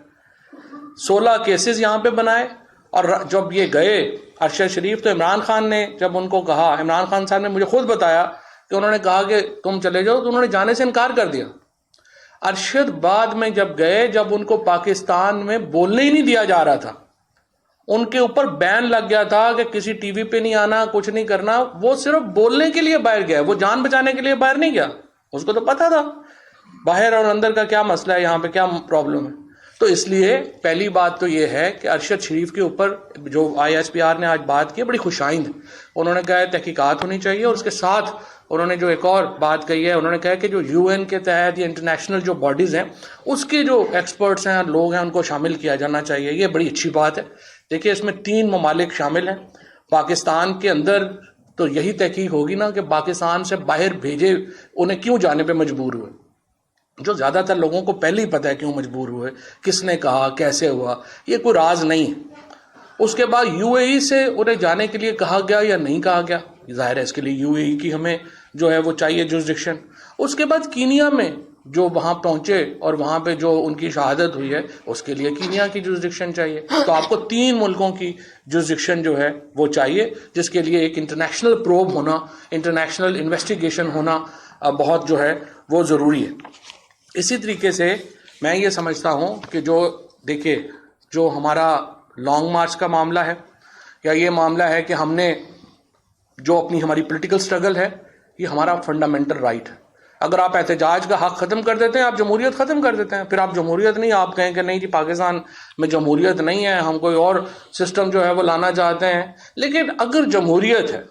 16 کیسز یہاں پہ بنائے. اور جب یہ گئے ارشد شریف, تو عمران خان نے جب ان کو کہا, عمران خان صاحب نے مجھے خود بتایا کہ انہوں نے کہا کہ تم چلے جاؤ, تو انہوں نے جانے سے انکار کر دیا. ارشد بعد میں جب گئے, جب ان کو پاکستان میں بولنے ہی نہیں دیا جا رہا تھا, ان کے اوپر بین لگ گیا تھا کہ کسی ٹی وی پہ نہیں آنا, کچھ نہیں کرنا, وہ صرف بولنے کے لیے باہر گیا, وہ جان بچانے کے لیے باہر نہیں گیا. اس کو تو پتا تھا باہر اور اندر کا کیا مسئلہ ہے, یہاں پہ کیا پرابلم ہے. تو اس لیے پہلی بات تو یہ ہے کہ ارشد شریف کے اوپر جو ISPR نے آج بات کی بڑی خوش آئند. انہوں نے کہا ہے تحقیقات ہونی چاہیے, اور اس کے ساتھ انہوں نے جو ایک اور بات کہی ہے, انہوں نے کہا کہ جو UN کے تحت یا انٹرنیشنل جو باڈیز ہیں اس کے جو ایکسپرٹس ہیں, لوگ ہیں, ان کو شامل کیا جانا چاہیے. یہ بڑی اچھی بات ہے. دیکھیے اس میں 3 ممالک شامل ہیں. پاکستان کے اندر تو یہی تحقیق ہوگی نا کہ پاکستان سے باہر بھیجے انہیں کیوں جانے پہ مجبور ہوئے, جو زیادہ تر لوگوں کو پہلے ہی پتہ ہے کیوں مجبور ہوئے, کس نے کہا, کیسے ہوا, یہ کوئی راز نہیں ہے. اس کے بعد UAE سے انہیں جانے کے لیے کہا گیا یا نہیں کہا گیا, ظاہر ہے اس کے لیے UAE کی ہمیں جو ہے وہ چاہیے جورسڈکشن. اس کے بعد کینیا میں جو وہاں پہنچے اور وہاں پہ جو ان کی شہادت ہوئی ہے, اس کے لیے کینیا کی جورسڈکشن چاہیے. تو آپ کو 3 ملکوں کی جورسڈکشن جو ہے وہ چاہیے, جس کے لیے ایک انٹرنیشنل پروب ہونا, انٹرنیشنل انویسٹیگیشن ہونا بہت جو ہے وہ ضروری ہے. اسی طریقے سے میں یہ سمجھتا ہوں کہ جو دیکھیے جو ہمارا لانگ مارچ کا معاملہ ہے, یا یہ معاملہ ہے کہ ہم نے جو اپنی ہماری پولیٹیکل سٹرگل ہے, یہ ہمارا فنڈامنٹل رائٹ ہے. اگر آپ احتجاج کا حق ختم کر دیتے ہیں, آپ جمہوریت ختم کر دیتے ہیں. پھر آپ جمہوریت نہیں, آپ کہیں کہ نہیں جی پاکستان میں جمہوریت نہیں ہے, ہم کوئی اور سسٹم جو ہے وہ لانا چاہتے ہیں. لیکن اگر جمہوریت ہے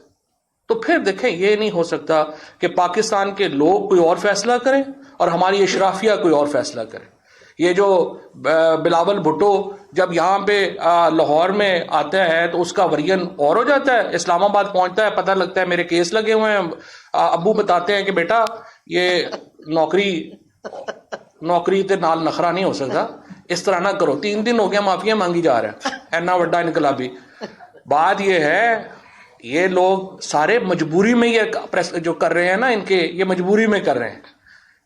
تو پھر دیکھیں یہ نہیں ہو سکتا کہ پاکستان کے لوگ کوئی اور فیصلہ کریں اور ہماری اشرافیہ کوئی اور فیصلہ کرے. یہ جو بلاول بھٹو جب یہاں پہ لاہور میں آتا ہے تو اس کا ورژن اور ہو جاتا ہے, اسلام آباد پہنچتا ہے, پتہ لگتا ہے میرے کیس لگے ہوئے ہیں, ابو بتاتے ہیں کہ بیٹا یہ نوکری تے نال نخرا نہیں ہو سکتا, اس طرح نہ کرو. 3 دن ہو گیا معافیاں مانگی جا رہے ہیں, اینا وڈا انقلابی. بات یہ ہے یہ لوگ سارے مجبوری میں یہ جو کر رہے ہیں نا, ان کے یہ مجبوری میں کر رہے ہیں.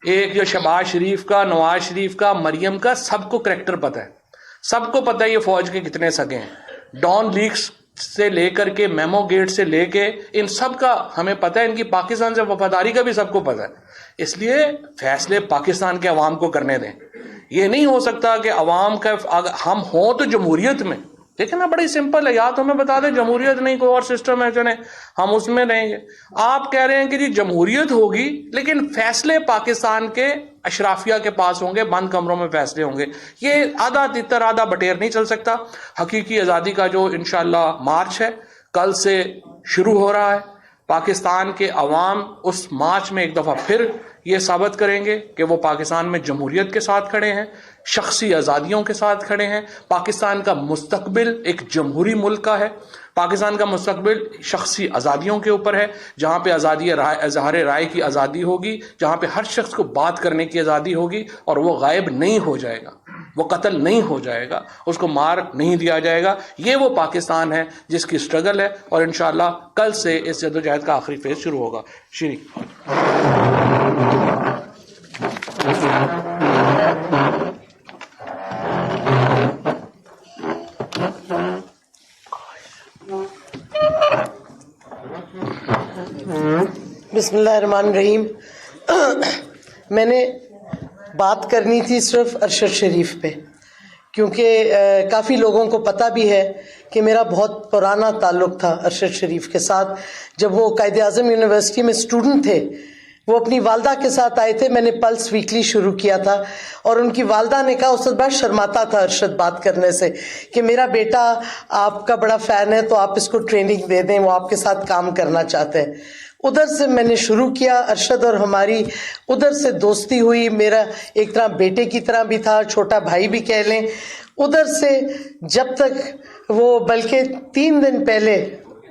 ایک جو شہباز شریف کا, نواز شریف کا, مریم کا, سب کو کریکٹر پتہ ہے, سب کو پتہ ہے یہ فوج کے کتنے سگے ہیں. ڈان لیکس سے لے کر کے میمو گیٹ سے لے کے ان سب کا ہمیں پتہ ہے, ان کی پاکستان سے وفاداری کا بھی سب کو پتہ ہے. اس لیے فیصلے پاکستان کے عوام کو کرنے دیں. یہ نہیں ہو سکتا کہ عوام کا ہم ہوں تو جمہوریت میں, دیکھیں نا بڑی سمپل ہے, یا تو ہمیں بتا دیں جمہوریت نہیں, کوئی اور سسٹم ہے چلیں ہم اس میں رہیں گے. آپ کہہ رہے ہیں کہ جی جمہوریت ہوگی لیکن فیصلے پاکستان کے اشرافیہ کے پاس ہوں گے, بند کمروں میں فیصلے ہوں گے. یہ آدھا تتر آدھا بٹیر نہیں چل سکتا. حقیقی آزادی کا جو انشاءاللہ مارچ ہے کل سے شروع ہو رہا ہے. پاکستان کے عوام اس مارچ میں ایک دفعہ پھر یہ ثابت کریں گے کہ وہ پاکستان میں جمہوریت کے ساتھ کھڑے ہیں, شخصی آزادیوں کے ساتھ کھڑے ہیں. پاکستان کا مستقبل ایک جمہوری ملک کا ہے. پاکستان کا مستقبل شخصی آزادیوں کے اوپر ہے, جہاں پہ آزادی اظہار رائے کی آزادی ہوگی, جہاں پہ ہر شخص کو بات کرنے کی آزادی ہوگی, اور وہ غائب نہیں ہو جائے گا, وہ قتل نہیں ہو جائے گا, اس کو مار نہیں دیا جائے گا. یہ وہ پاکستان ہے جس کی سٹرگل ہے, اور انشاءاللہ کل سے اس جدوجہد کا آخری فیز شروع ہوگا. شریک بسم اللہ الرحمن الرحیم. میں نے بات کرنی تھی صرف ارشد شریف پہ, کیونکہ کافی لوگوں کو پتہ بھی ہے کہ میرا بہت پرانا تعلق تھا ارشد شریف کے ساتھ. جب وہ قائد اعظم یونیورسٹی میں اسٹوڈنٹ تھے وہ اپنی والدہ کے ساتھ آئے تھے. میں نے پلس ویکلی شروع کیا تھا اور ان کی والدہ نے کہا, اس وقت بڑا شرماتا تھا ارشد بات کرنے سے, کہ میرا بیٹا آپ کا بڑا فین ہے تو آپ اس کو ٹریننگ دے دیں, وہ آپ کے ساتھ کام کرنا چاہتے ہیں. ادھر سے میں نے شروع کیا, ارشد اور ہماری ادھر سے دوستی ہوئی. میرا ایک طرح بیٹے کی طرح بھی تھا, چھوٹا بھائی بھی کہہ لیں. ادھر سے جب تک وہ, بلکہ 3 دن پہلے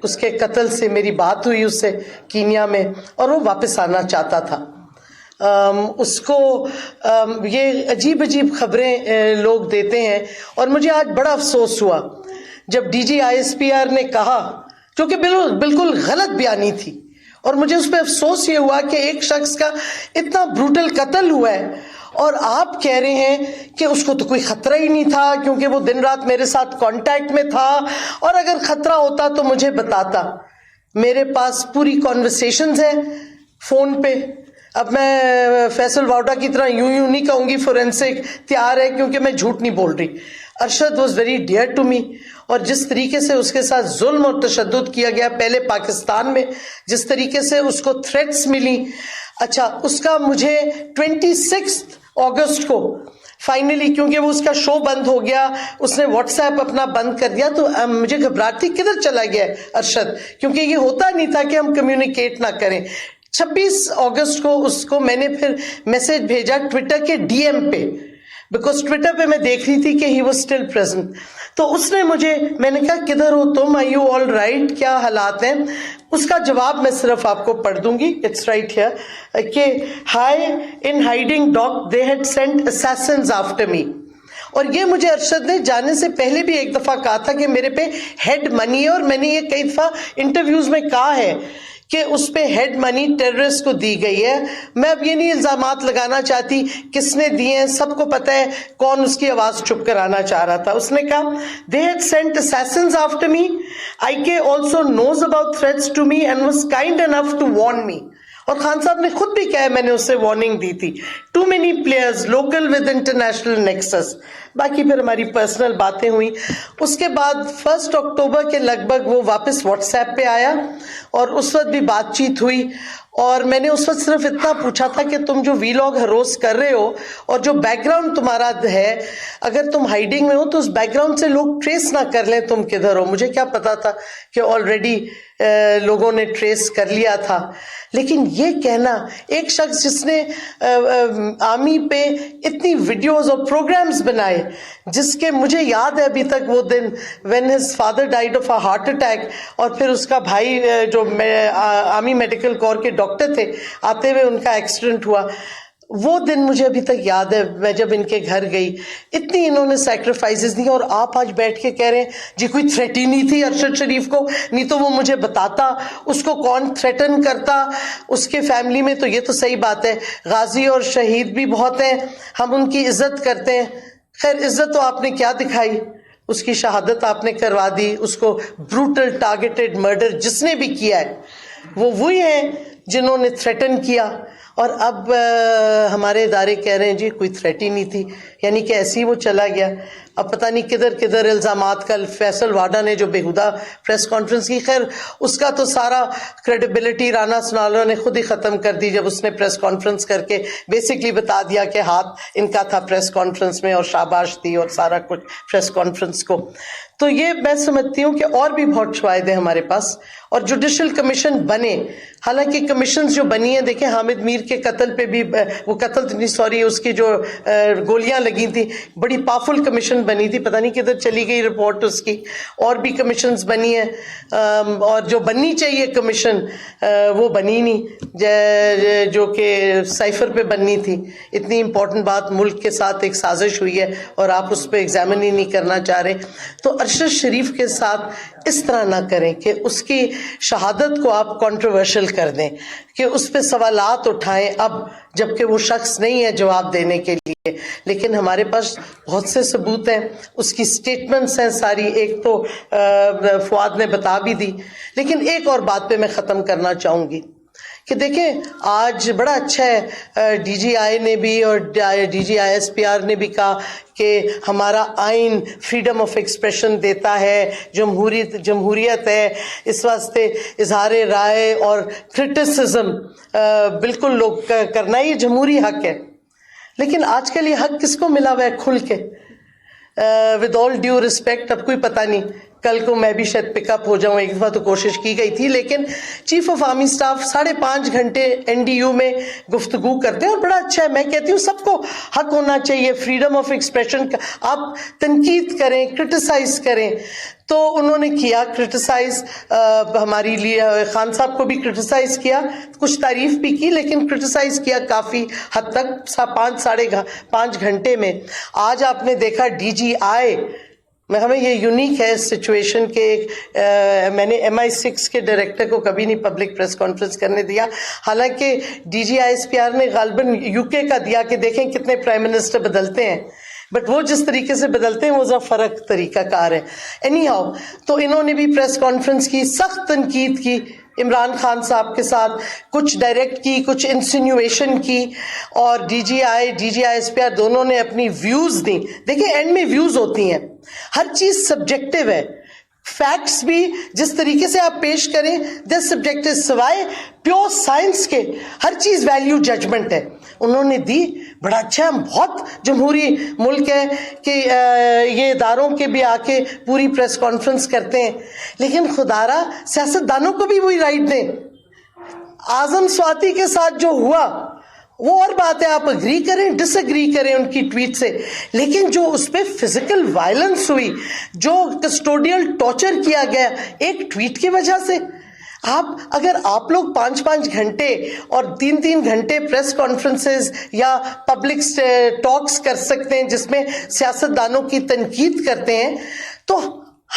اس کے قتل سے میری بات ہوئی اس سے کینیا میں, اور وہ واپس آنا چاہتا تھا. اس کو یہ عجیب عجیب خبریں لوگ دیتے ہیں, اور مجھے آج بڑا افسوس ہوا جب ڈی جی ISPR نے کہا, جو کہ بالکل غلط بیانی تھی, اور مجھے اس پہ افسوس یہ ہوا کہ ایک شخص کا اتنا بروٹل قتل ہوا ہے اور آپ کہہ رہے ہیں کہ اس کو تو کوئی خطرہ ہی نہیں تھا کیونکہ وہ دن رات میرے ساتھ کانٹیکٹ میں تھا, اور اگر خطرہ ہوتا تو مجھے بتاتا. میرے پاس پوری کانورسیشنز ہیں فون پہ. اب میں فیصل واؤڈا کی طرح یوں نہیں کہوں گی فورینسک تیار ہے, کیونکہ میں جھوٹ نہیں بول رہی. Arshad was very dear to me, اور جس طریقے سے اس کے ساتھ ظلم اور تشدد کیا گیا پہلے پاکستان میں, جس طریقے سے اس کو تھریٹس ملی. اچھا, اس کا مجھے 26 اگست کو فائنلی, کیونکہ وہ اس کا شو بند ہو گیا, اس نے واٹس ایپ اپنا بند کر دیا, تو مجھے گھبراہٹ تھی کدھر چلا گیا ارشد, کیونکہ یہ ہوتا نہیں تھا کہ ہم کمیونیکیٹ نہ کریں. 26 اگست کو اس کو میں نے پھر میسج بھیجا ٹویٹر کے DM پہ, بیکاز ٹویٹر پہ میں دیکھ رہی تھی کہ ہی واز اسٹل پریزنٹ. تو اس نے مجھے, میں نے کہا کدھر ہو تم, آر یو آل رائٹ, کیا حالات ہیں. اس کا جواب میں صرف آپ کو پڑھ دوں گی, اٹس رائٹ ہیئر, کہ high in hiding dog they had sent assassins after me. اور یہ مجھے ارشد نے جانے سے پہلے بھی ایک دفعہ کہا تھا کہ میرے پہ ہیڈ منی ہے, اور میں نے یہ کئی دفعہ انٹرویوز میں کہا ہے کہ اس پہ ہیڈ منی ٹیررسٹ کو دی گئی ہے. میں اب یہ نہیں الزامات لگانا چاہتی کس نے دیے ہیں, سب کو پتہ ہے کون اس کی آواز چھپ کرانا چاہ رہا تھا. اس نے کہا they had sent assassins after me. IK also knows about threats to me and was kind enough to warn me. اور خان صاحب نے خود بھی کہا, میں نے اسے وارننگ دی تھی. Too many players local with international nexus. باقی پھر ہماری پرسنل باتیں ہوئی. اس کے بعد 1 اکتوبر کے لگ بھگ وہ واپس واٹس ایپ پہ آیا, اور اس وقت بھی بات چیت ہوئی. اور میں نے اس وقت صرف اتنا پوچھا تھا کہ تم جو ویلاگ ہر روز کر رہے ہو اور جو بیک گراؤنڈ تمہارا ہے, اگر تم ہائیڈنگ میں ہو تو اس بیک گراؤنڈ سے لوگ ٹریس نہ کر لیں تم کدھر ہو. مجھے کیا پتا تھا کہ آلریڈی لوگوں نے ٹریس کر لیا تھا. لیکن یہ کہنا, ایک شخص جس نے آرمی پہ اتنی ویڈیوز اور پروگرامز بنائے, جس کے مجھے یاد ہے ابھی تک وہ دن when his father died of a heart attack, اور پھر اس کا بھائی جو آرمی میڈیکل کور کے ڈاکٹر تھے, آتے ہوئے ان کا ایکسیڈنٹ ہوا. وہ دن مجھے ابھی تک یاد ہے, میں جب ان کے گھر گئی, اتنی انہوں نے سیکریفائسز دی. اور آپ آج بیٹھ کے کہہ رہے ہیں جی کوئی تھریٹ ہی نہیں تھی ارشد شریف کو, نہیں تو وہ مجھے بتاتا اس کو کون تھریٹن کرتا اس کے فیملی میں. تو یہ تو صحیح بات ہے, غازی اور شہید بھی بہت ہیں, ہم ان کی عزت کرتے ہیں. خیر عزت تو آپ نے کیا دکھائی, اس کی شہادت آپ نے کروا دی. اس کو بروٹل ٹارگیٹڈ مرڈر جس نے بھی کیا ہے وہ وہی ہیں جنہوں نے تھریٹن کیا. اور اب ہمارے ادارے کہہ رہے ہیں جی کوئی تھریٹ ہی نہیں تھی, یعنی کہ ایسے ہی وہ چلا گیا. اب پتہ نہیں کدھر کدھر الزامات. کل فیصل واڈا نے جو بےہودہ پریس کانفرنس کی, خیر اس کا تو سارا کریڈیبلٹی رانا سنالو نے خود ہی ختم کر دی جب اس نے پریس کانفرنس کر کے بیسکلی بتا دیا کہ ہاتھ ان کا تھا پریس کانفرنس میں, اور شاباش دی اور سارا کچھ پریس کانفرنس کو. تو یہ میں سمجھتی ہوں کہ اور بھی بہت شواہد ہیں ہمارے پاس, اور جوڈیشل کمیشن بنے. حالانکہ کمیشنز جو بنی ہیں, دیکھیں حامد میر کے قتل پہ بھی, وہ قتل نہیں سوری اس کی جو گولیاں لگی تھی, بڑی پاورفل کمیشن بنی تھی, پتہ نہیں کدھر چلی گئی رپورٹ اس کی. اور بھی کمیشنز بنی ہیں, اور جو بننی چاہیے کمیشن وہ بنی نہیں, جو کہ سائفر پہ بننی تھی. اتنی امپورٹنٹ بات, ملک کے ساتھ ایک سازش ہوئی ہے اور آپ اس پہ ایگزامن ہی نہیں کرنا چاہ رہے. تو ارشد شریف کے ساتھ اس طرح نہ کریں کہ اس کی شہادت کو آپ کنٹروورشل کر دیں, کہ اس پہ سوالات اٹھائیں اب جبکہ وہ شخص نہیں ہے جواب دینے کے لیے. لیکن ہمارے پاس بہت سے ثبوت ہیں, اس کی سٹیٹمنٹس ہیں ساری, ایک تو فؤاد نے بتا بھی دی. لیکن ایک اور بات پہ میں ختم کرنا چاہوں گی, کہ دیکھیں آج بڑا اچھا ہے ڈی جی آئی نے بھی اور D G I S P R نے بھی کہا کہ ہمارا آئین فریڈم آف ایکسپریشن دیتا ہے, جمہوریت ہے, اس واسطے اظہار رائے اور کرٹیسزم بالکل لوگ کرنا یہ جمہوری حق ہے. لیکن آج کل یہ حق کس کو ملا ہوا ہے کھل کے؟ ود آل ڈیو ریسپیکٹ, اب کوئی پتہ نہیں کل کو میں بھی شاید پک اپ ہو جاؤں, ایک دفعہ تو کوشش کی گئی تھی, لیکن چیف آف آرمی اسٹاف 5.5 گھنٹے NDU میں گفتگو کرتے ہیں اور بڑا اچھا ہے. میں کہتی ہوں سب کو حق ہونا چاہیے فریڈم آف ایکسپریشن کا, آپ تنقید کریں, کرٹیسائز کریں. تو انہوں نے کیا کرٹیسائز, ہماری لیے خان صاحب کو بھی کرٹیسائز کیا, کچھ تعریف بھی کی, لیکن کرٹیسائز کیا کافی حد تک 5.5 گھنٹے میں. آج آپ نے دیکھا ڈی جی آئی میں, ہمیں یہ یونیک ہے اس سچویشن کے, میں نے MI6 کے ڈائریکٹر کو کبھی نہیں پبلک پریس کانفرنس کرنے دیا, حالانکہ DGISPR نے غالباً UK کا دیا کہ دیکھیں کتنے پرائم منسٹر بدلتے ہیں, بٹ وہ جس طریقے سے بدلتے ہیں وہ ذرا فرق طریقہ کار ہے. اینی ہاؤ, تو انہوں نے بھی پریس کانفرنس کی, سخت تنقید کی عمران خان صاحب کے ساتھ, کچھ ڈائریکٹ کی, کچھ انسینویشن کی, اور DGISPR دونوں نے اپنی ویوز دیں. دیکھیں اینڈ میں ویوز ہوتی ہیں, ہر چیز سبجیکٹیو ہے, فیکٹس بھی جس طریقے سے آپ پیش کریں دے سبجیکٹیو, سوائے پیور سائنس کے ہر چیز ویلیو ججمنٹ ہے. انہوں نے دی, بڑا اچھا, بہت جمہوری ملک ہے کہ یہ اداروں کے بھی آ کے پوری پریس کانفرنس کرتے ہیں, لیکن خدارا سیاست دانوں کو بھی وہی رائٹ دیں. اعظم سواتی کے ساتھ جو ہوا وہ اور بات ہے, آپ اگری کریں ڈس اگری کریں ان کی ٹویٹ سے, لیکن جو اس پہ فزیکل وائلنس ہوئی, جو کسٹوڈیل ٹارچر کیا گیا ایک ٹویٹ کی وجہ سے, اگر آپ لوگ 5 گھنٹے اور 3 گھنٹے پریس کانفرنسز یا پبلک ٹاکس کر سکتے ہیں جس میں سیاست دانوں کی تنقید کرتے ہیں, تو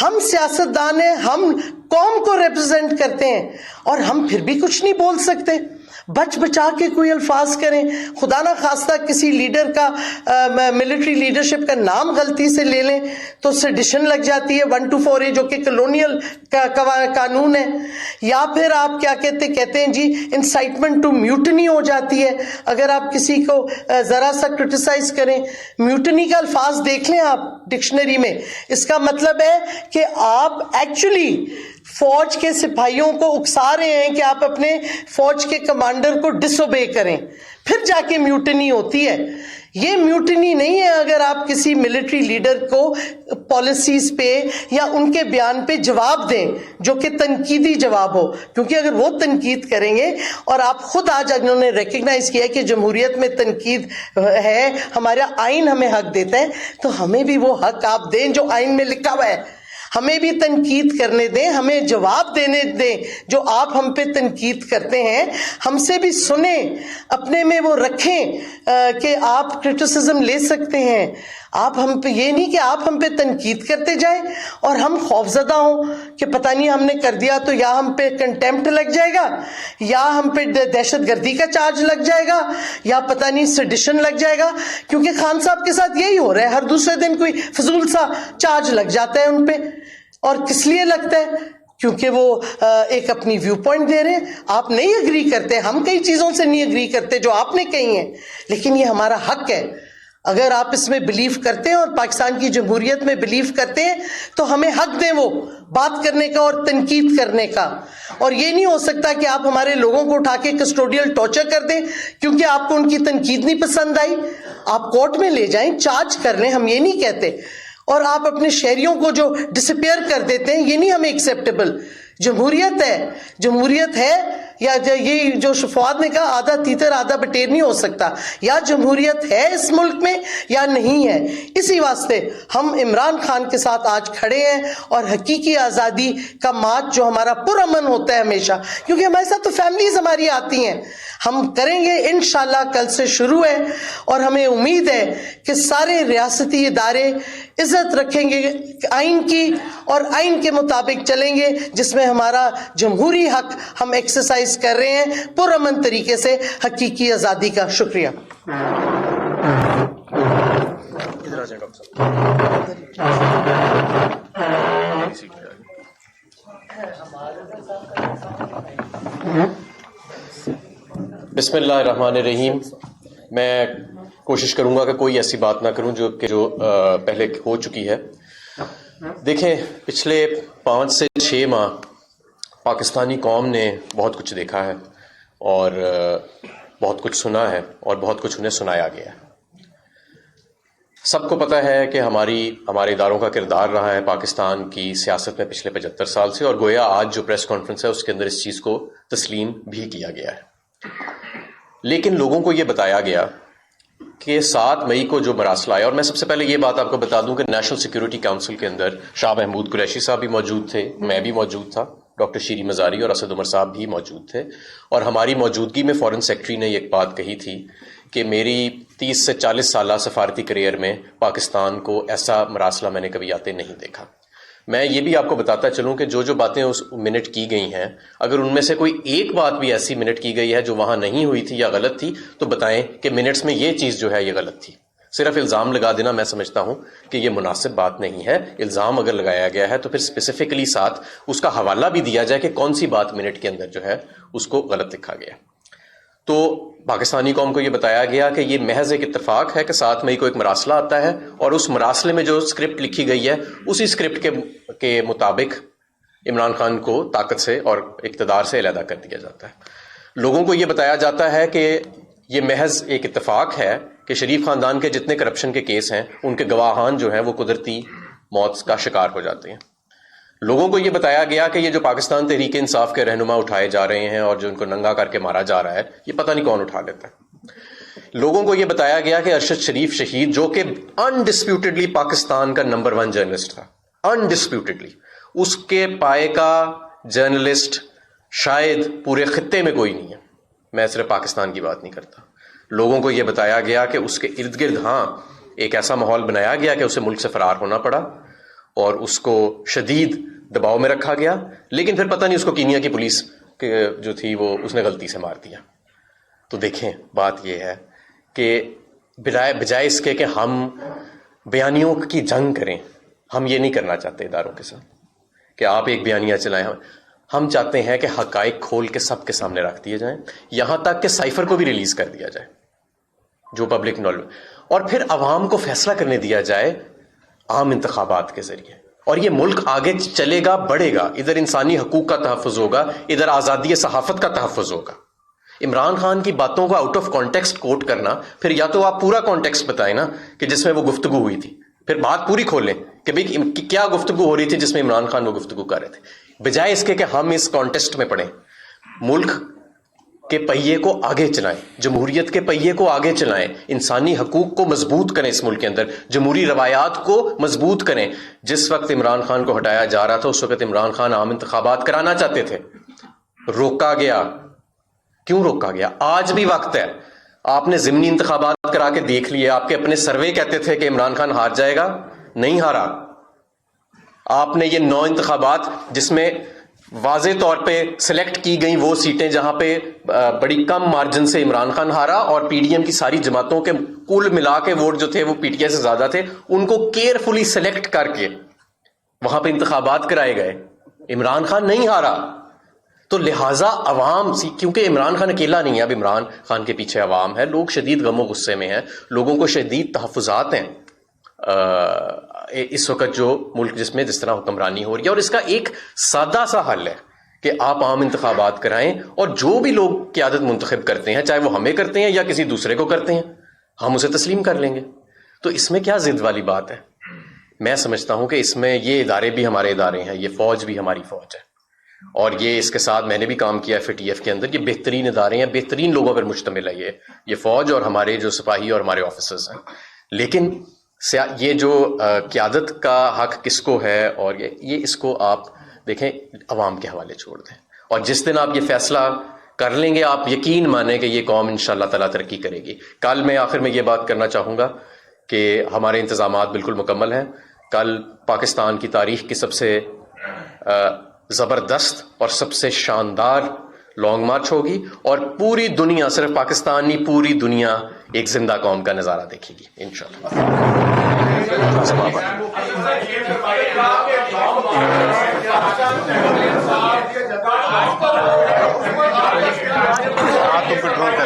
ہم سیاست دان ہیں, ہم قوم کو ریپرزینٹ کرتے ہیں, اور ہم پھر بھی کچھ نہیں بول سکتے. بچ بچا کے کوئی الفاظ کریں, خدا نہ خواستہ کسی لیڈر کا ملٹری لیڈرشپ کا نام غلطی سے لے لیں تو سیڈیشن لگ جاتی ہے 124A جو کہ کلونیل قانون ہے, یا پھر آپ کیا کہتے ہیں جی انسائٹمنٹ ٹو میوٹنی ہو جاتی ہے. اگر آپ کسی کو ذرا سا کرٹیسائز کریں, میوٹنی کا الفاظ دیکھ لیں آپ ڈکشنری میں, اس کا مطلب ہے کہ آپ ایکچولی فوج کے سپاہیوں کو اکسا رہے ہیں کہ آپ اپنے فوج کے کمانڈر کو ڈس اوبے کریں, پھر جا کے میوٹنی ہوتی ہے. یہ میوٹنی نہیں ہے اگر آپ کسی ملٹری لیڈر کو پالیسیز پہ یا ان کے بیان پہ جواب دیں جو کہ تنقیدی جواب ہو, کیونکہ اگر وہ تنقید کریں گے, اور آپ خود آج انہوں نے ریکگنائز کیا کہ جمہوریت میں تنقید ہے, ہمارا آئین ہمیں حق دیتا ہے, تو ہمیں بھی وہ حق آپ دیں جو آئین میں لکھا ہوا ہے. ہمیں بھی تنقید کرنے دیں, ہمیں جواب دینے دیں جو آپ ہم پہ تنقید کرتے ہیں, ہم سے بھی سنیں, اپنے میں وہ رکھیں کہ آپ کرٹیسزم لے سکتے ہیں. آپ ہم پہ یہ نہیں کہ آپ ہم پہ تنقید کرتے جائیں اور ہم خوفزدہ ہوں کہ پتہ نہیں ہم نے کر دیا تو یا ہم پہ کنٹیمپٹ لگ جائے گا, یا ہم پہ دہشت گردی کا چارج لگ جائے گا, یا پتہ نہیں سیڈیشن لگ جائے گا. کیونکہ خان صاحب کے ساتھ یہی ہو رہا ہے, ہر دوسرے دن کوئی فضول سا چارج لگ جاتا ہے ان پہ. اور کس لیے لگتا ہے؟ کیونکہ وہ ایک اپنی ویو پوائنٹ دے رہے ہیں. آپ نہیں اگری کرتے, ہم کئی چیزوں سے نہیں اگری کرتے جو آپ نے کہی ہیں, لیکن یہ ہمارا حق ہے. اگر آپ اس میں بلیف کرتے ہیں اور پاکستان کی جمہوریت میں بلیف کرتے ہیں تو ہمیں حق دیں وہ بات کرنے کا اور تنقید کرنے کا. اور یہ نہیں ہو سکتا کہ آپ ہمارے لوگوں کو اٹھا کے کسٹوڈیل ٹارچر کر دیں کیونکہ آپ کو ان کی تنقید نہیں پسند آئی. آپ کورٹ میں لے جائیں, چارج کر لیں, ہم یہ نہیں کہتے, اور آپ اپنے شہریوں کو جو ڈسپیئر کر دیتے ہیں, یہ نہیں ہمیں ایکسیپٹیبل. جمہوریت ہے یا یہ جو فواد نے کہا آدھا تیتر آدھا بٹیر نہیں ہو سکتا, یا جمہوریت ہے اس ملک میں یا نہیں ہے. اسی واسطے ہم عمران خان کے ساتھ آج کھڑے ہیں, اور حقیقی آزادی کا مارچ جو ہمارا پرامن ہوتا ہے ہمیشہ, کیونکہ ہمارے ساتھ تو فیملیز ہماری آتی ہیں, ہم کریں گے انشاءاللہ. کل سے شروع ہے اور ہمیں امید ہے کہ سارے ریاستی ادارے عزت رکھیں گے آئین کی, اور آئین کے مطابق چلیں گے, جس میں ہمارا جمہوری حق ہم ایکسرسائز کر رہے ہیں پرامن طریقے سے, حقیقی آزادی کا. شکریہ. بسم اللہ الرحمن الرحیم. میں کوشش کروں گا کہ کوئی ایسی بات نہ کروں جو پہلے ہو چکی ہے. دیکھیں، پچھلے 5 سے 6 ماہ پاکستانی قوم نے بہت کچھ دیکھا ہے اور بہت کچھ سنا ہے اور بہت کچھ انہیں سنایا گیا ہے. سب کو پتہ ہے کہ ہمارے اداروں کا کردار رہا ہے پاکستان کی سیاست میں پچھلے 75 سال سے، اور گویا آج جو پریس کانفرنس ہے اس کے اندر اس چیز کو تسلیم بھی کیا گیا ہے. لیکن لوگوں کو یہ بتایا گیا کہ 7 مئی کو جو مراسلہ آیا، اور میں سب سے پہلے یہ بات آپ کو بتا دوں کہ نیشنل سیکیورٹی کاؤنسل کے اندر شاہ محمود قریشی صاحب بھی موجود تھے، میں بھی موجود تھا، ڈاکٹر شیری مزاری اور اسد عمر صاحب بھی موجود تھے، اور ہماری موجودگی میں فارن سیکرٹری نے ایک بات کہی تھی کہ میری 30 سے 40 سالہ سفارتی کریئر میں پاکستان کو ایسا مراسلہ میں نے کبھی آتے نہیں دیکھا. میں یہ بھی آپ کو بتاتا چلوں کہ جو باتیں اس منٹ کی گئی ہیں، اگر ان میں سے کوئی ایک بات بھی ایسی منٹ کی گئی ہے جو وہاں نہیں ہوئی تھی یا غلط تھی تو بتائیں کہ منٹس میں یہ چیز جو ہے یہ غلط تھی. صرف الزام لگا دینا میں سمجھتا ہوں کہ یہ مناسب بات نہیں ہے. الزام اگر لگایا گیا ہے تو پھر اسپیسیفکلی ساتھ اس کا حوالہ بھی دیا جائے کہ کون سی بات منٹ کے اندر جو ہے اس کو غلط لکھا گیا. تو پاکستانی قوم کو یہ بتایا گیا کہ یہ محض ایک اتفاق ہے کہ 7 مئی کو ایک مراسلہ آتا ہے اور اس مراسلے میں جو اسکرپٹ لکھی گئی ہے اسی اسکرپٹ کے مطابق عمران خان کو طاقت سے اور اقتدار سے علیحدہ کر دیا جاتا ہے. لوگوں کو یہ بتایا جاتا ہے کہ یہ محض ایک اتفاق ہے کہ شریف خاندان کے جتنے کرپشن کے کیس ہیں ان کے گواہان جو ہیں وہ قدرتی موت کا شکار ہو جاتے ہیں. لوگوں کو یہ بتایا گیا کہ یہ جو پاکستان تحریک انصاف کے رہنما اٹھائے جا رہے ہیں اور جو ان کو ننگا کر کے مارا جا رہا ہے یہ پتہ نہیں کون اٹھا لیتا ہے. لوگوں کو یہ بتایا گیا کہ ارشد شریف شہید، جو کہ انڈسپیوٹڈلی پاکستان کا نمبر 1 جرنلسٹ تھا، انڈسپیوٹڈلی، اس کے پائے کا جرنلسٹ شاید پورے خطے میں کوئی نہیں ہے. میں صرف پاکستان کی بات نہیں کرتا. لوگوں کو یہ بتایا گیا کہ اس کے ارد گرد ایک ایسا ماحول بنایا گیا کہ اسے ملک سے فرار ہونا پڑا اور اس کو شدید دباؤ میں رکھا گیا. لیکن پھر پتہ نہیں اس کو کینیا کی پولیس جو تھی وہ اس نے غلطی سے مار دیا. تو دیکھیں، بات یہ ہے کہ بجائے اس کے کہ ہم بیانیوں کی جنگ کریں، ہم یہ نہیں کرنا چاہتے اداروں کے ساتھ کہ آپ ایک بیانیہ چلائیں. ہم چاہتے ہیں کہ حقائق کھول کے سب کے سامنے رکھ دیے جائیں، یہاں تک کہ سائفر کو بھی ریلیز کر دیا جائے جو پبلک نالج، اور پھر عوام کو فیصلہ کرنے دیا جائے عام انتخابات کے ذریعے. اور یہ ملک آگے چلے گا، بڑھے گا. ادھر انسانی حقوق کا تحفظ ہوگا، ادھر آزادی صحافت کا تحفظ ہوگا. عمران خان کی باتوں کو آؤٹ آف کانٹیکسٹ کوٹ کرنا، پھر یا تو آپ پورا کانٹیکسٹ بتائیں نا کہ جس میں وہ گفتگو ہوئی تھی، پھر بات پوری کھولیں کہ بھئی کیا گفتگو ہو رہی تھی جس میں عمران خان وہ گفتگو کر رہے تھے، بجائے اس کے کہ ہم اس کانٹیکسٹ میں پڑھیں. ملک کے پہیے کو آگے چلائیں، جمہوریت کے پہیے کو آگے چلائیں، انسانی حقوق کو مضبوط کریں، اس ملک کے اندر جمہوری روایات کو مضبوط کریں. جس وقت عمران خان کو ہٹایا جا رہا تھا اس وقت عمران خان عام انتخابات کرانا چاہتے تھے، روکا گیا. کیوں روکا گیا؟ آج بھی وقت ہے. آپ نے ضمنی انتخابات کرا کے دیکھ لیے. آپ کے اپنے سروے کہتے تھے کہ عمران خان ہار جائے گا، نہیں ہارا. آپ نے یہ 9 انتخابات جس میں واضح طور پہ سلیکٹ کی گئیں وہ سیٹیں جہاں پہ بڑی کم مارجن سے عمران خان ہارا، اور پی ڈی ایم کی ساری جماعتوں کے کل ملا کے ووٹ جو تھے وہ پی ٹی آئی سے زیادہ تھے، ان کو کیئرفلی سلیکٹ کر کے وہاں پہ انتخابات کرائے گئے. عمران خان نہیں ہارا. تو لہٰذا عوام کیونکہ عمران خان اکیلا نہیں ہے، اب عمران خان کے پیچھے عوام ہے، لوگ شدید غم و غصے میں ہیں، لوگوں کو شدید تحفظات ہیں اس وقت جو ملک جس طرح حکمرانی ہو رہی ہے. اور اس کا ایک سادہ سا حل ہے کہ آپ عام انتخابات کرائیں، اور جو بھی لوگ قیادت منتخب کرتے ہیں، چاہے وہ ہمیں کرتے ہیں یا کسی دوسرے کو کرتے ہیں، ہم اسے تسلیم کر لیں گے. تو اس میں کیا ضد والی بات ہے؟ میں سمجھتا ہوں کہ اس میں یہ ادارے بھی ہمارے ادارے ہیں، یہ فوج بھی ہماری فوج ہے، اور یہ اس کے ساتھ میں نے بھی کام کیا ہے FATF کے اندر. یہ بہترین ادارے ہیں، بہترین لوگوں پر مشتمل ہے یہ فوج اور ہمارے جو سپاہی اور ہمارے آفیسرز ہیں. لیکن یہ جو قیادت کا حق کس کو ہے، اور یہ اس کو آپ دیکھیں عوام کے حوالے چھوڑ دیں. اور جس دن آپ یہ فیصلہ کر لیں گے، آپ یقین مانیں کہ یہ قوم انشاءاللہ تعالیٰ ترقی کرے گی. کل میں آخر میں یہ بات کرنا چاہوں گا کہ ہمارے انتظامات بالکل مکمل ہیں. کل پاکستان کی تاریخ کی سب سے زبردست اور سب سے شاندار لانگ مارچ ہوگی، اور پوری دنیا، صرف پاکستان نہیں پوری دنیا ایک زندہ قوم کا نظارہ دیکھے گی انشاءاللہ. کنٹرول کر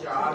4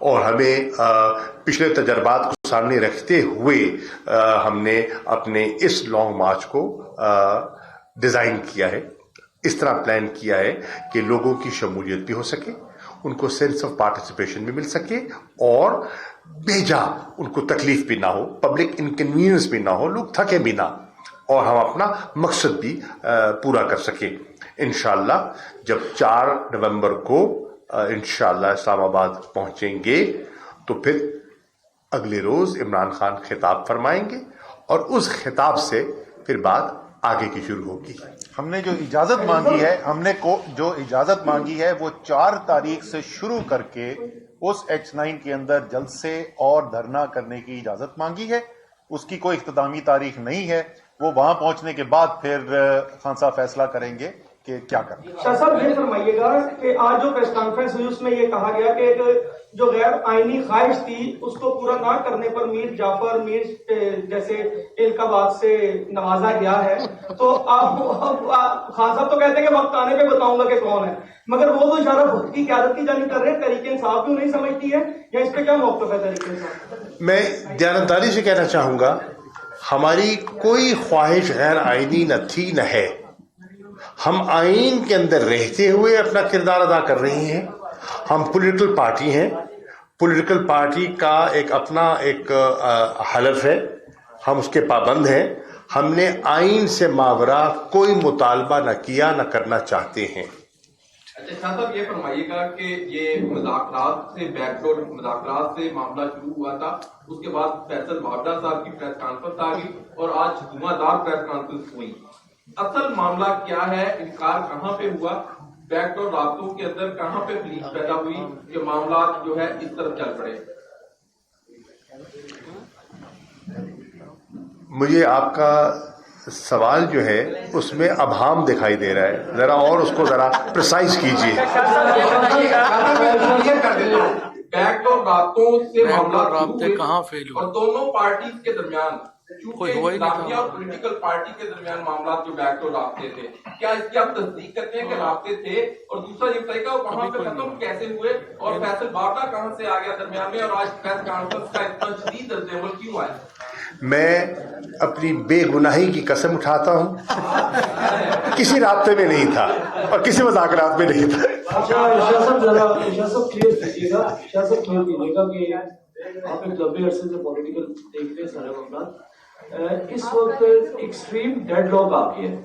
اور ہمیں پچھلے تجربات کو سامنے رکھتے ہوئے ہم نے اپنے اس لانگ مارچ کو ڈیزائن کیا ہے، اس طرح پلان کیا ہے کہ لوگوں کی شمولیت بھی ہو سکے، ان کو سینس آف پارٹیسپیشن بھی مل سکے اور بھیجا ان کو تکلیف بھی نہ ہو، پبلک انکنوینئنس بھی نہ ہو، لوگ تھکے بھی نہ، اور ہم اپنا مقصد بھی پورا کر سکیں. انشاءاللہ جب 4 نومبر کو انشاءاللہ اسلام آباد پہنچیں گے تو پھر اگلے روز عمران خان خطاب فرمائیں گے اور اس خطاب سے پھر بات آگے کی شروع ہوگی. ہم نے جو اجازت مانگی ہے، جو اجازت مانگی ہے وہ 4 تاریخ سے شروع کر کے اس H9 کے اندر جلسے اور دھرنا کرنے کی اجازت مانگی ہے. اس کی کوئی اختتامی تاریخ نہیں ہے، وہ وہاں پہنچنے کے بعد پھر خان صاحب فیصلہ کریں گے کہ کیا کرنا. شاہ صاحب یہ فرمائیے گا کہ آج جو پریس کانفرنس ہوئی اس میں یہ کہا گیا کہ جو غیر آئینی خواہش تھی اس کو پورا نہ کرنے پر میر جعفر میر جیسے القابات سے نوازا گیا ہے. تو آپ خان صاحب تو کہتے ہیں کہ وقت آنے پہ بتاؤں گا کہ کون ہے، مگر وہ تو اشارہ وقت کی قیادت کی جانب کر رہے ہیں. تحریک انصاف کیوں نہیں سمجھتی ہے، یا اس پہ کیا موقف ہے تحریک انصاف؟ میں دیانتداری سے کہنا چاہوں گا ہماری کوئی خواہش غیر آئینی نہ تھی نہ ہے. ہم آئین کے اندر رہتے ہوئے اپنا کردار ادا کر رہے ہیں. ہم پولیٹیکل پارٹی ہیں، پولیٹیکل پارٹی کا ایک اپنا ایک حلف ہے، ہم اس کے پابند ہیں. ہم نے آئین سے ماورا کوئی مطالبہ نہ کیا نہ کرنا چاہتے ہیں. اچھا شاہ صاحب یہ فرمائیے گا کہ یہ مذاکرات سے بیک ڈور مذاکرات سے معاملہ شروع ہوا تھا، اس کے بعد فیصل واوڈہ صاحب کی پریس کانفرنس آ گئی اور آج دھواں دار پریس کانفرنس ہوئی. اصل معاملہ کیا ہے؟ انکار کہاں پہ ہوا؟ بیک ڈور رابطوں کے اندر کہاں پہ پولیس پیدا ہوئی کہ معاملات جو ہے اس طرف چل پڑے؟ مجھے آپ کا سوال جو ہے اس میں ابہام دکھائی دے رہا ہے، ذرا اور اس کو ذرا پریسائز کیجیے. بیک ڈور رابطوں سے معاملات کہاں فیل ہوئے اور دونوں پارٹیز کے درمیان اسلامیہ اور پولیٹیکل پارٹی کے درمیان معاملات جو بیک ڈور رابطے تھے، کیا اس کی آپ تصدیق کرتے ہیں کہ رابطے تھے؟ اور دوسرا یہ بتائیے گا وہ کہاں پہ ختم کیسے ہوئے اور فیصل واوڈہ کہاں سے آ گیا درمیان میں، اور آج پریس کانفرنس کا اتنا شدید رد عمل کیوں آیا؟ میں اپنی بے گناہی کی قسم اٹھاتا ہوں، کسی رابطے میں نہیں تھا اور کسی مذاکرات میں نہیں تھا. شاہ صاحب ذرا شاہ صاحب کلیئر کیجیے گا، شاہ صاحب کلیئر کیجیے گا کہ آپ ایک لمبے عرصے سے پولیٹیکل دیکھتے ہیں سارے معاملات. اس وقت ایکسٹریم ڈیڈ لاک آ گیا ہے.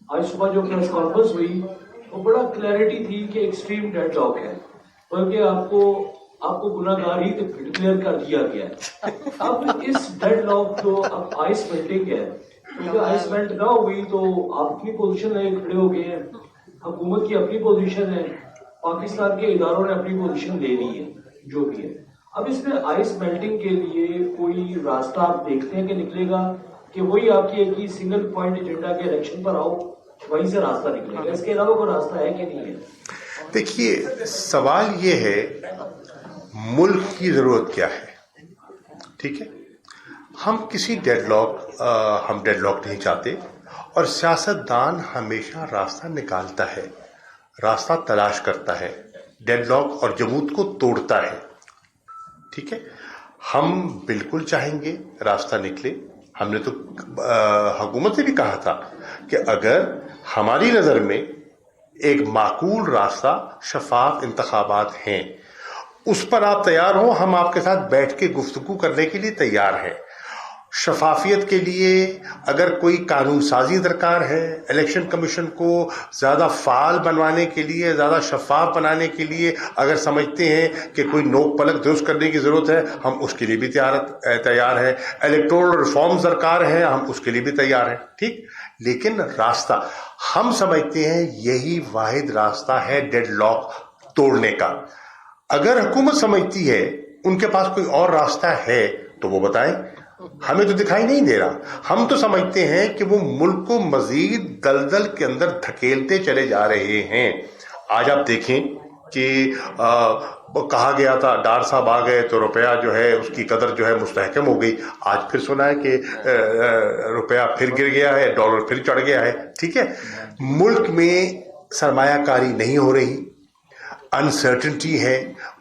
آج صبح جو پریس کانفرنس ہوئی وہ بڑا کلیئرٹی تھی کہ ایکسٹریم ڈیڈ لاک ہے، بلکہ آپ کو گناہ گار ہی ڈکلیئر کر دیا گیا ہے. اب اس ڈیڈ لاک جو اب آئس میلٹنگ ہے، کیونکہ آئس میلٹ نہ ہوئی تو آپ اپنی پوزیشن لے کھڑے ہو گئے ہیں، حکومت کی اپنی پوزیشن ہے، پاکستان کے اداروں نے اپنی پوزیشن لے لی ہے جو بھی ہے. اب اس میں آئس میلٹنگ کے لیے کوئی راستہ آپ دیکھتے ہیں کہ نکلے گا کہ وہی آپ کی ایک ہی سنگل پوائنٹ ایجنڈا کے الیکشن پر آؤ وہیں سے راستہ نکلے گا؟ اس کے علاوہ کوئی راستہ ہے کہ نہیں ہے؟ دیکھیے سوال یہ ہے ملک کی ضرورت کیا ہے. ٹھیک ہے، ہم کسی ڈیڈ لاک نہیں چاہتے، اور سیاست دان ہمیشہ راستہ نکالتا ہے، راستہ تلاش کرتا ہے، ڈیڈ لاک اور جمود کو توڑتا ہے. ٹھیک ہے، ہم بالکل چاہیں گے راستہ نکلے. ہم نے تو حکومت سے بھی کہا تھا کہ اگر ہماری نظر میں ایک معقول راستہ شفاف انتخابات ہیں اس پر آپ تیار ہوں، ہم آپ کے ساتھ بیٹھ کے گفتگو کرنے کے لیے تیار ہیں. شفافیت کے لیے اگر کوئی قانون سازی درکار ہے، الیکشن کمیشن کو زیادہ فعال بنوانے کے لیے، زیادہ شفاف بنانے کے لیے اگر سمجھتے ہیں کہ کوئی نوک پلک درست کرنے کی ضرورت ہے، ہم اس کے لیے بھی تیار ہیں. الیکٹورل ریفارمز درکار ہیں، ہم اس کے لیے بھی تیار ہیں. ٹھیک، لیکن راستہ ہم سمجھتے ہیں یہی واحد راستہ ہے ڈیڈ لاک توڑنے کا. اگر حکومت سمجھتی ہے ان کے پاس کوئی اور راستہ ہے تو وہ بتائیں، ہمیں تو دکھائی نہیں دے رہا. ہم تو سمجھتے ہیں کہ وہ ملک کو مزید دلدل کے اندر دھکیلتے چلے جا رہے ہیں. آج آپ دیکھیں کہ کہا گیا تھا ڈار صاحب آ گئے تو روپیہ جو ہے اس کی قدر جو ہے مستحکم ہو گئی. آج پھر سنا ہے کہ روپیہ پھر گر گیا ہے، ڈالر پھر چڑھ گیا ہے. ٹھیک ہے، ملک میں سرمایہ کاری نہیں ہو رہی، انسرٹنٹی ہے،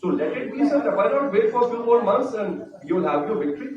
so let it be sir, why not wait for a few more months and you will have your victory।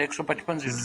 155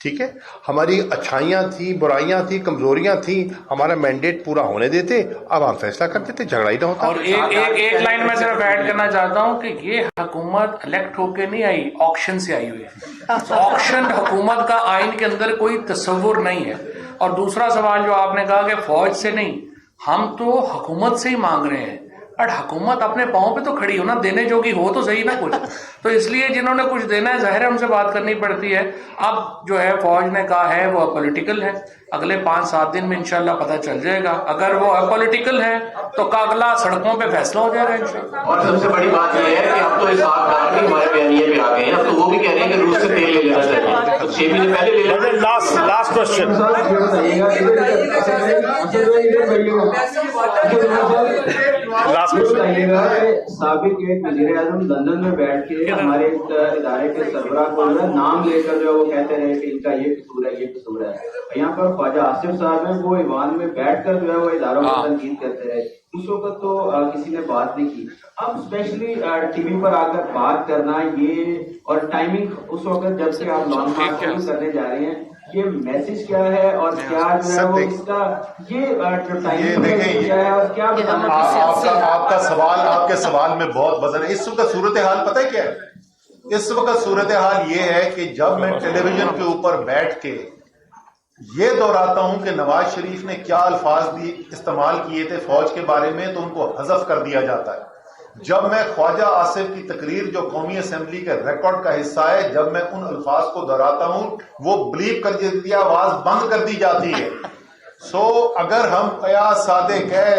ٹھیک ہے, ہماری اچھائیاں تھیں, برائیاں تھیں, کمزوریاں تھیں, ہمارا مینڈیٹ پورا ہونے دیتے, اب ہم فیصلہ کر دیتے, جھگڑا ہی نہ ہوتا. اور ایک لائن میں صرف ایڈ کرنا چاہتا ہوں کہ یہ حکومت الیکٹ ہو کے نہیں آئی, آکشن سے آئی ہوئی ہے. آکشن حکومت کا آئین کے اندر کوئی تصور نہیں ہے. اور دوسرا سوال جو آپ نے کہا کہ فوج سے نہیں, ہم تو حکومت سے ہی مانگ رہے ہیں, بٹ حکومت اپنے پاؤں پہ تو کھڑی ہو نا, دینے جو کی ہو تو صحیح نا کچھ. تو اس لیے جنہوں نے کچھ دینا ہے ظاہر ہے ان سے بات کرنی پڑتی ہے. اب جو ہے فوج نے کہا ہے وہ پولیٹیکل ہے, اگلے 5-7 دن میں انشاءاللہ پتہ چل جائے گا. اگر وہ پولیٹیکل ہے تو اگلا سڑکوں پہ فیصلہ ہو جائے گا انشاءاللہ. اور سب سے بڑی بات یہ ہے کہ اب تو اس آخر بھی ہمارے بیانیے پہ آ گئے ہیں, اب تو وہ بھی کہہ رہے ہیں کہ روس سے تیل لے لینا چاہیے, 6 مہینے پہلے لے لینا. Last question. سابق ایک وزیر اعظم لندن میں بیٹھ کے ہمارے ادارے کے سربراہ کو نام لے کر جو وہ کہتے رہے کہ ان کا یہ قصور ہے, یہ قصور ہے. یہاں پر خواجہ آصف صاحب ہیں, وہ ایوان میں بیٹھ کر جو ہے وہ اداروں کو تنقید کرتے رہے. اس وقت تو کسی نے بات نہیں کی. اب اسپیشلی ٹی وی پر آ کر بات کرنا یہ, اور ٹائمنگ اس وقت جب سے آپ لانچ مارچ کرنے جا رہے ہیں, یہ میسج کیا ہے اور کیا جو ہے وہ اس کا یہ ٹائمنگ کیا ہے اور کیا آپ کا سوال, آپ کے سوال میں بہت وزن ہے. اس وقت صورتحال پتہ ہے کیا ہے؟ اس وقت صورتحال یہ ہے کہ جب میں ٹیلی ویژن کے اوپر بیٹھ کے یہ دہراتا ہوں کہ نواز شریف نے کیا الفاظ استعمال کیے تھے فوج کے بارے میں, تو ان کو حذف کر دیا جاتا ہے. جب میں خواجہ آصف کی تقریر جو قومی اسمبلی کے ریکارڈ کا حصہ ہے, جب میں ان الفاظ کو دہراتا ہوں وہ بلیپ کر دی, آواز بند کر دی جاتی ہے. سو اگر ہم قیاس صادق ہے,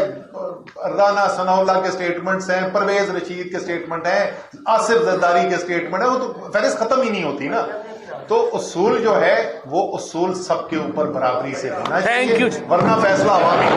رانا ثناء اللہ کے سٹیٹمنٹس ہیں, پرویز رشید کے سٹیٹمنٹ ہیں, آصف زرداری کے سٹیٹمنٹ ہیں, وہ تو فہرست ختم ہی نہیں ہوتی نا. تو اصول جو ہے وہ اصول سب کے اوپر برابری سے ہونا چاہیے, ورنہ فیصلہ عوامی.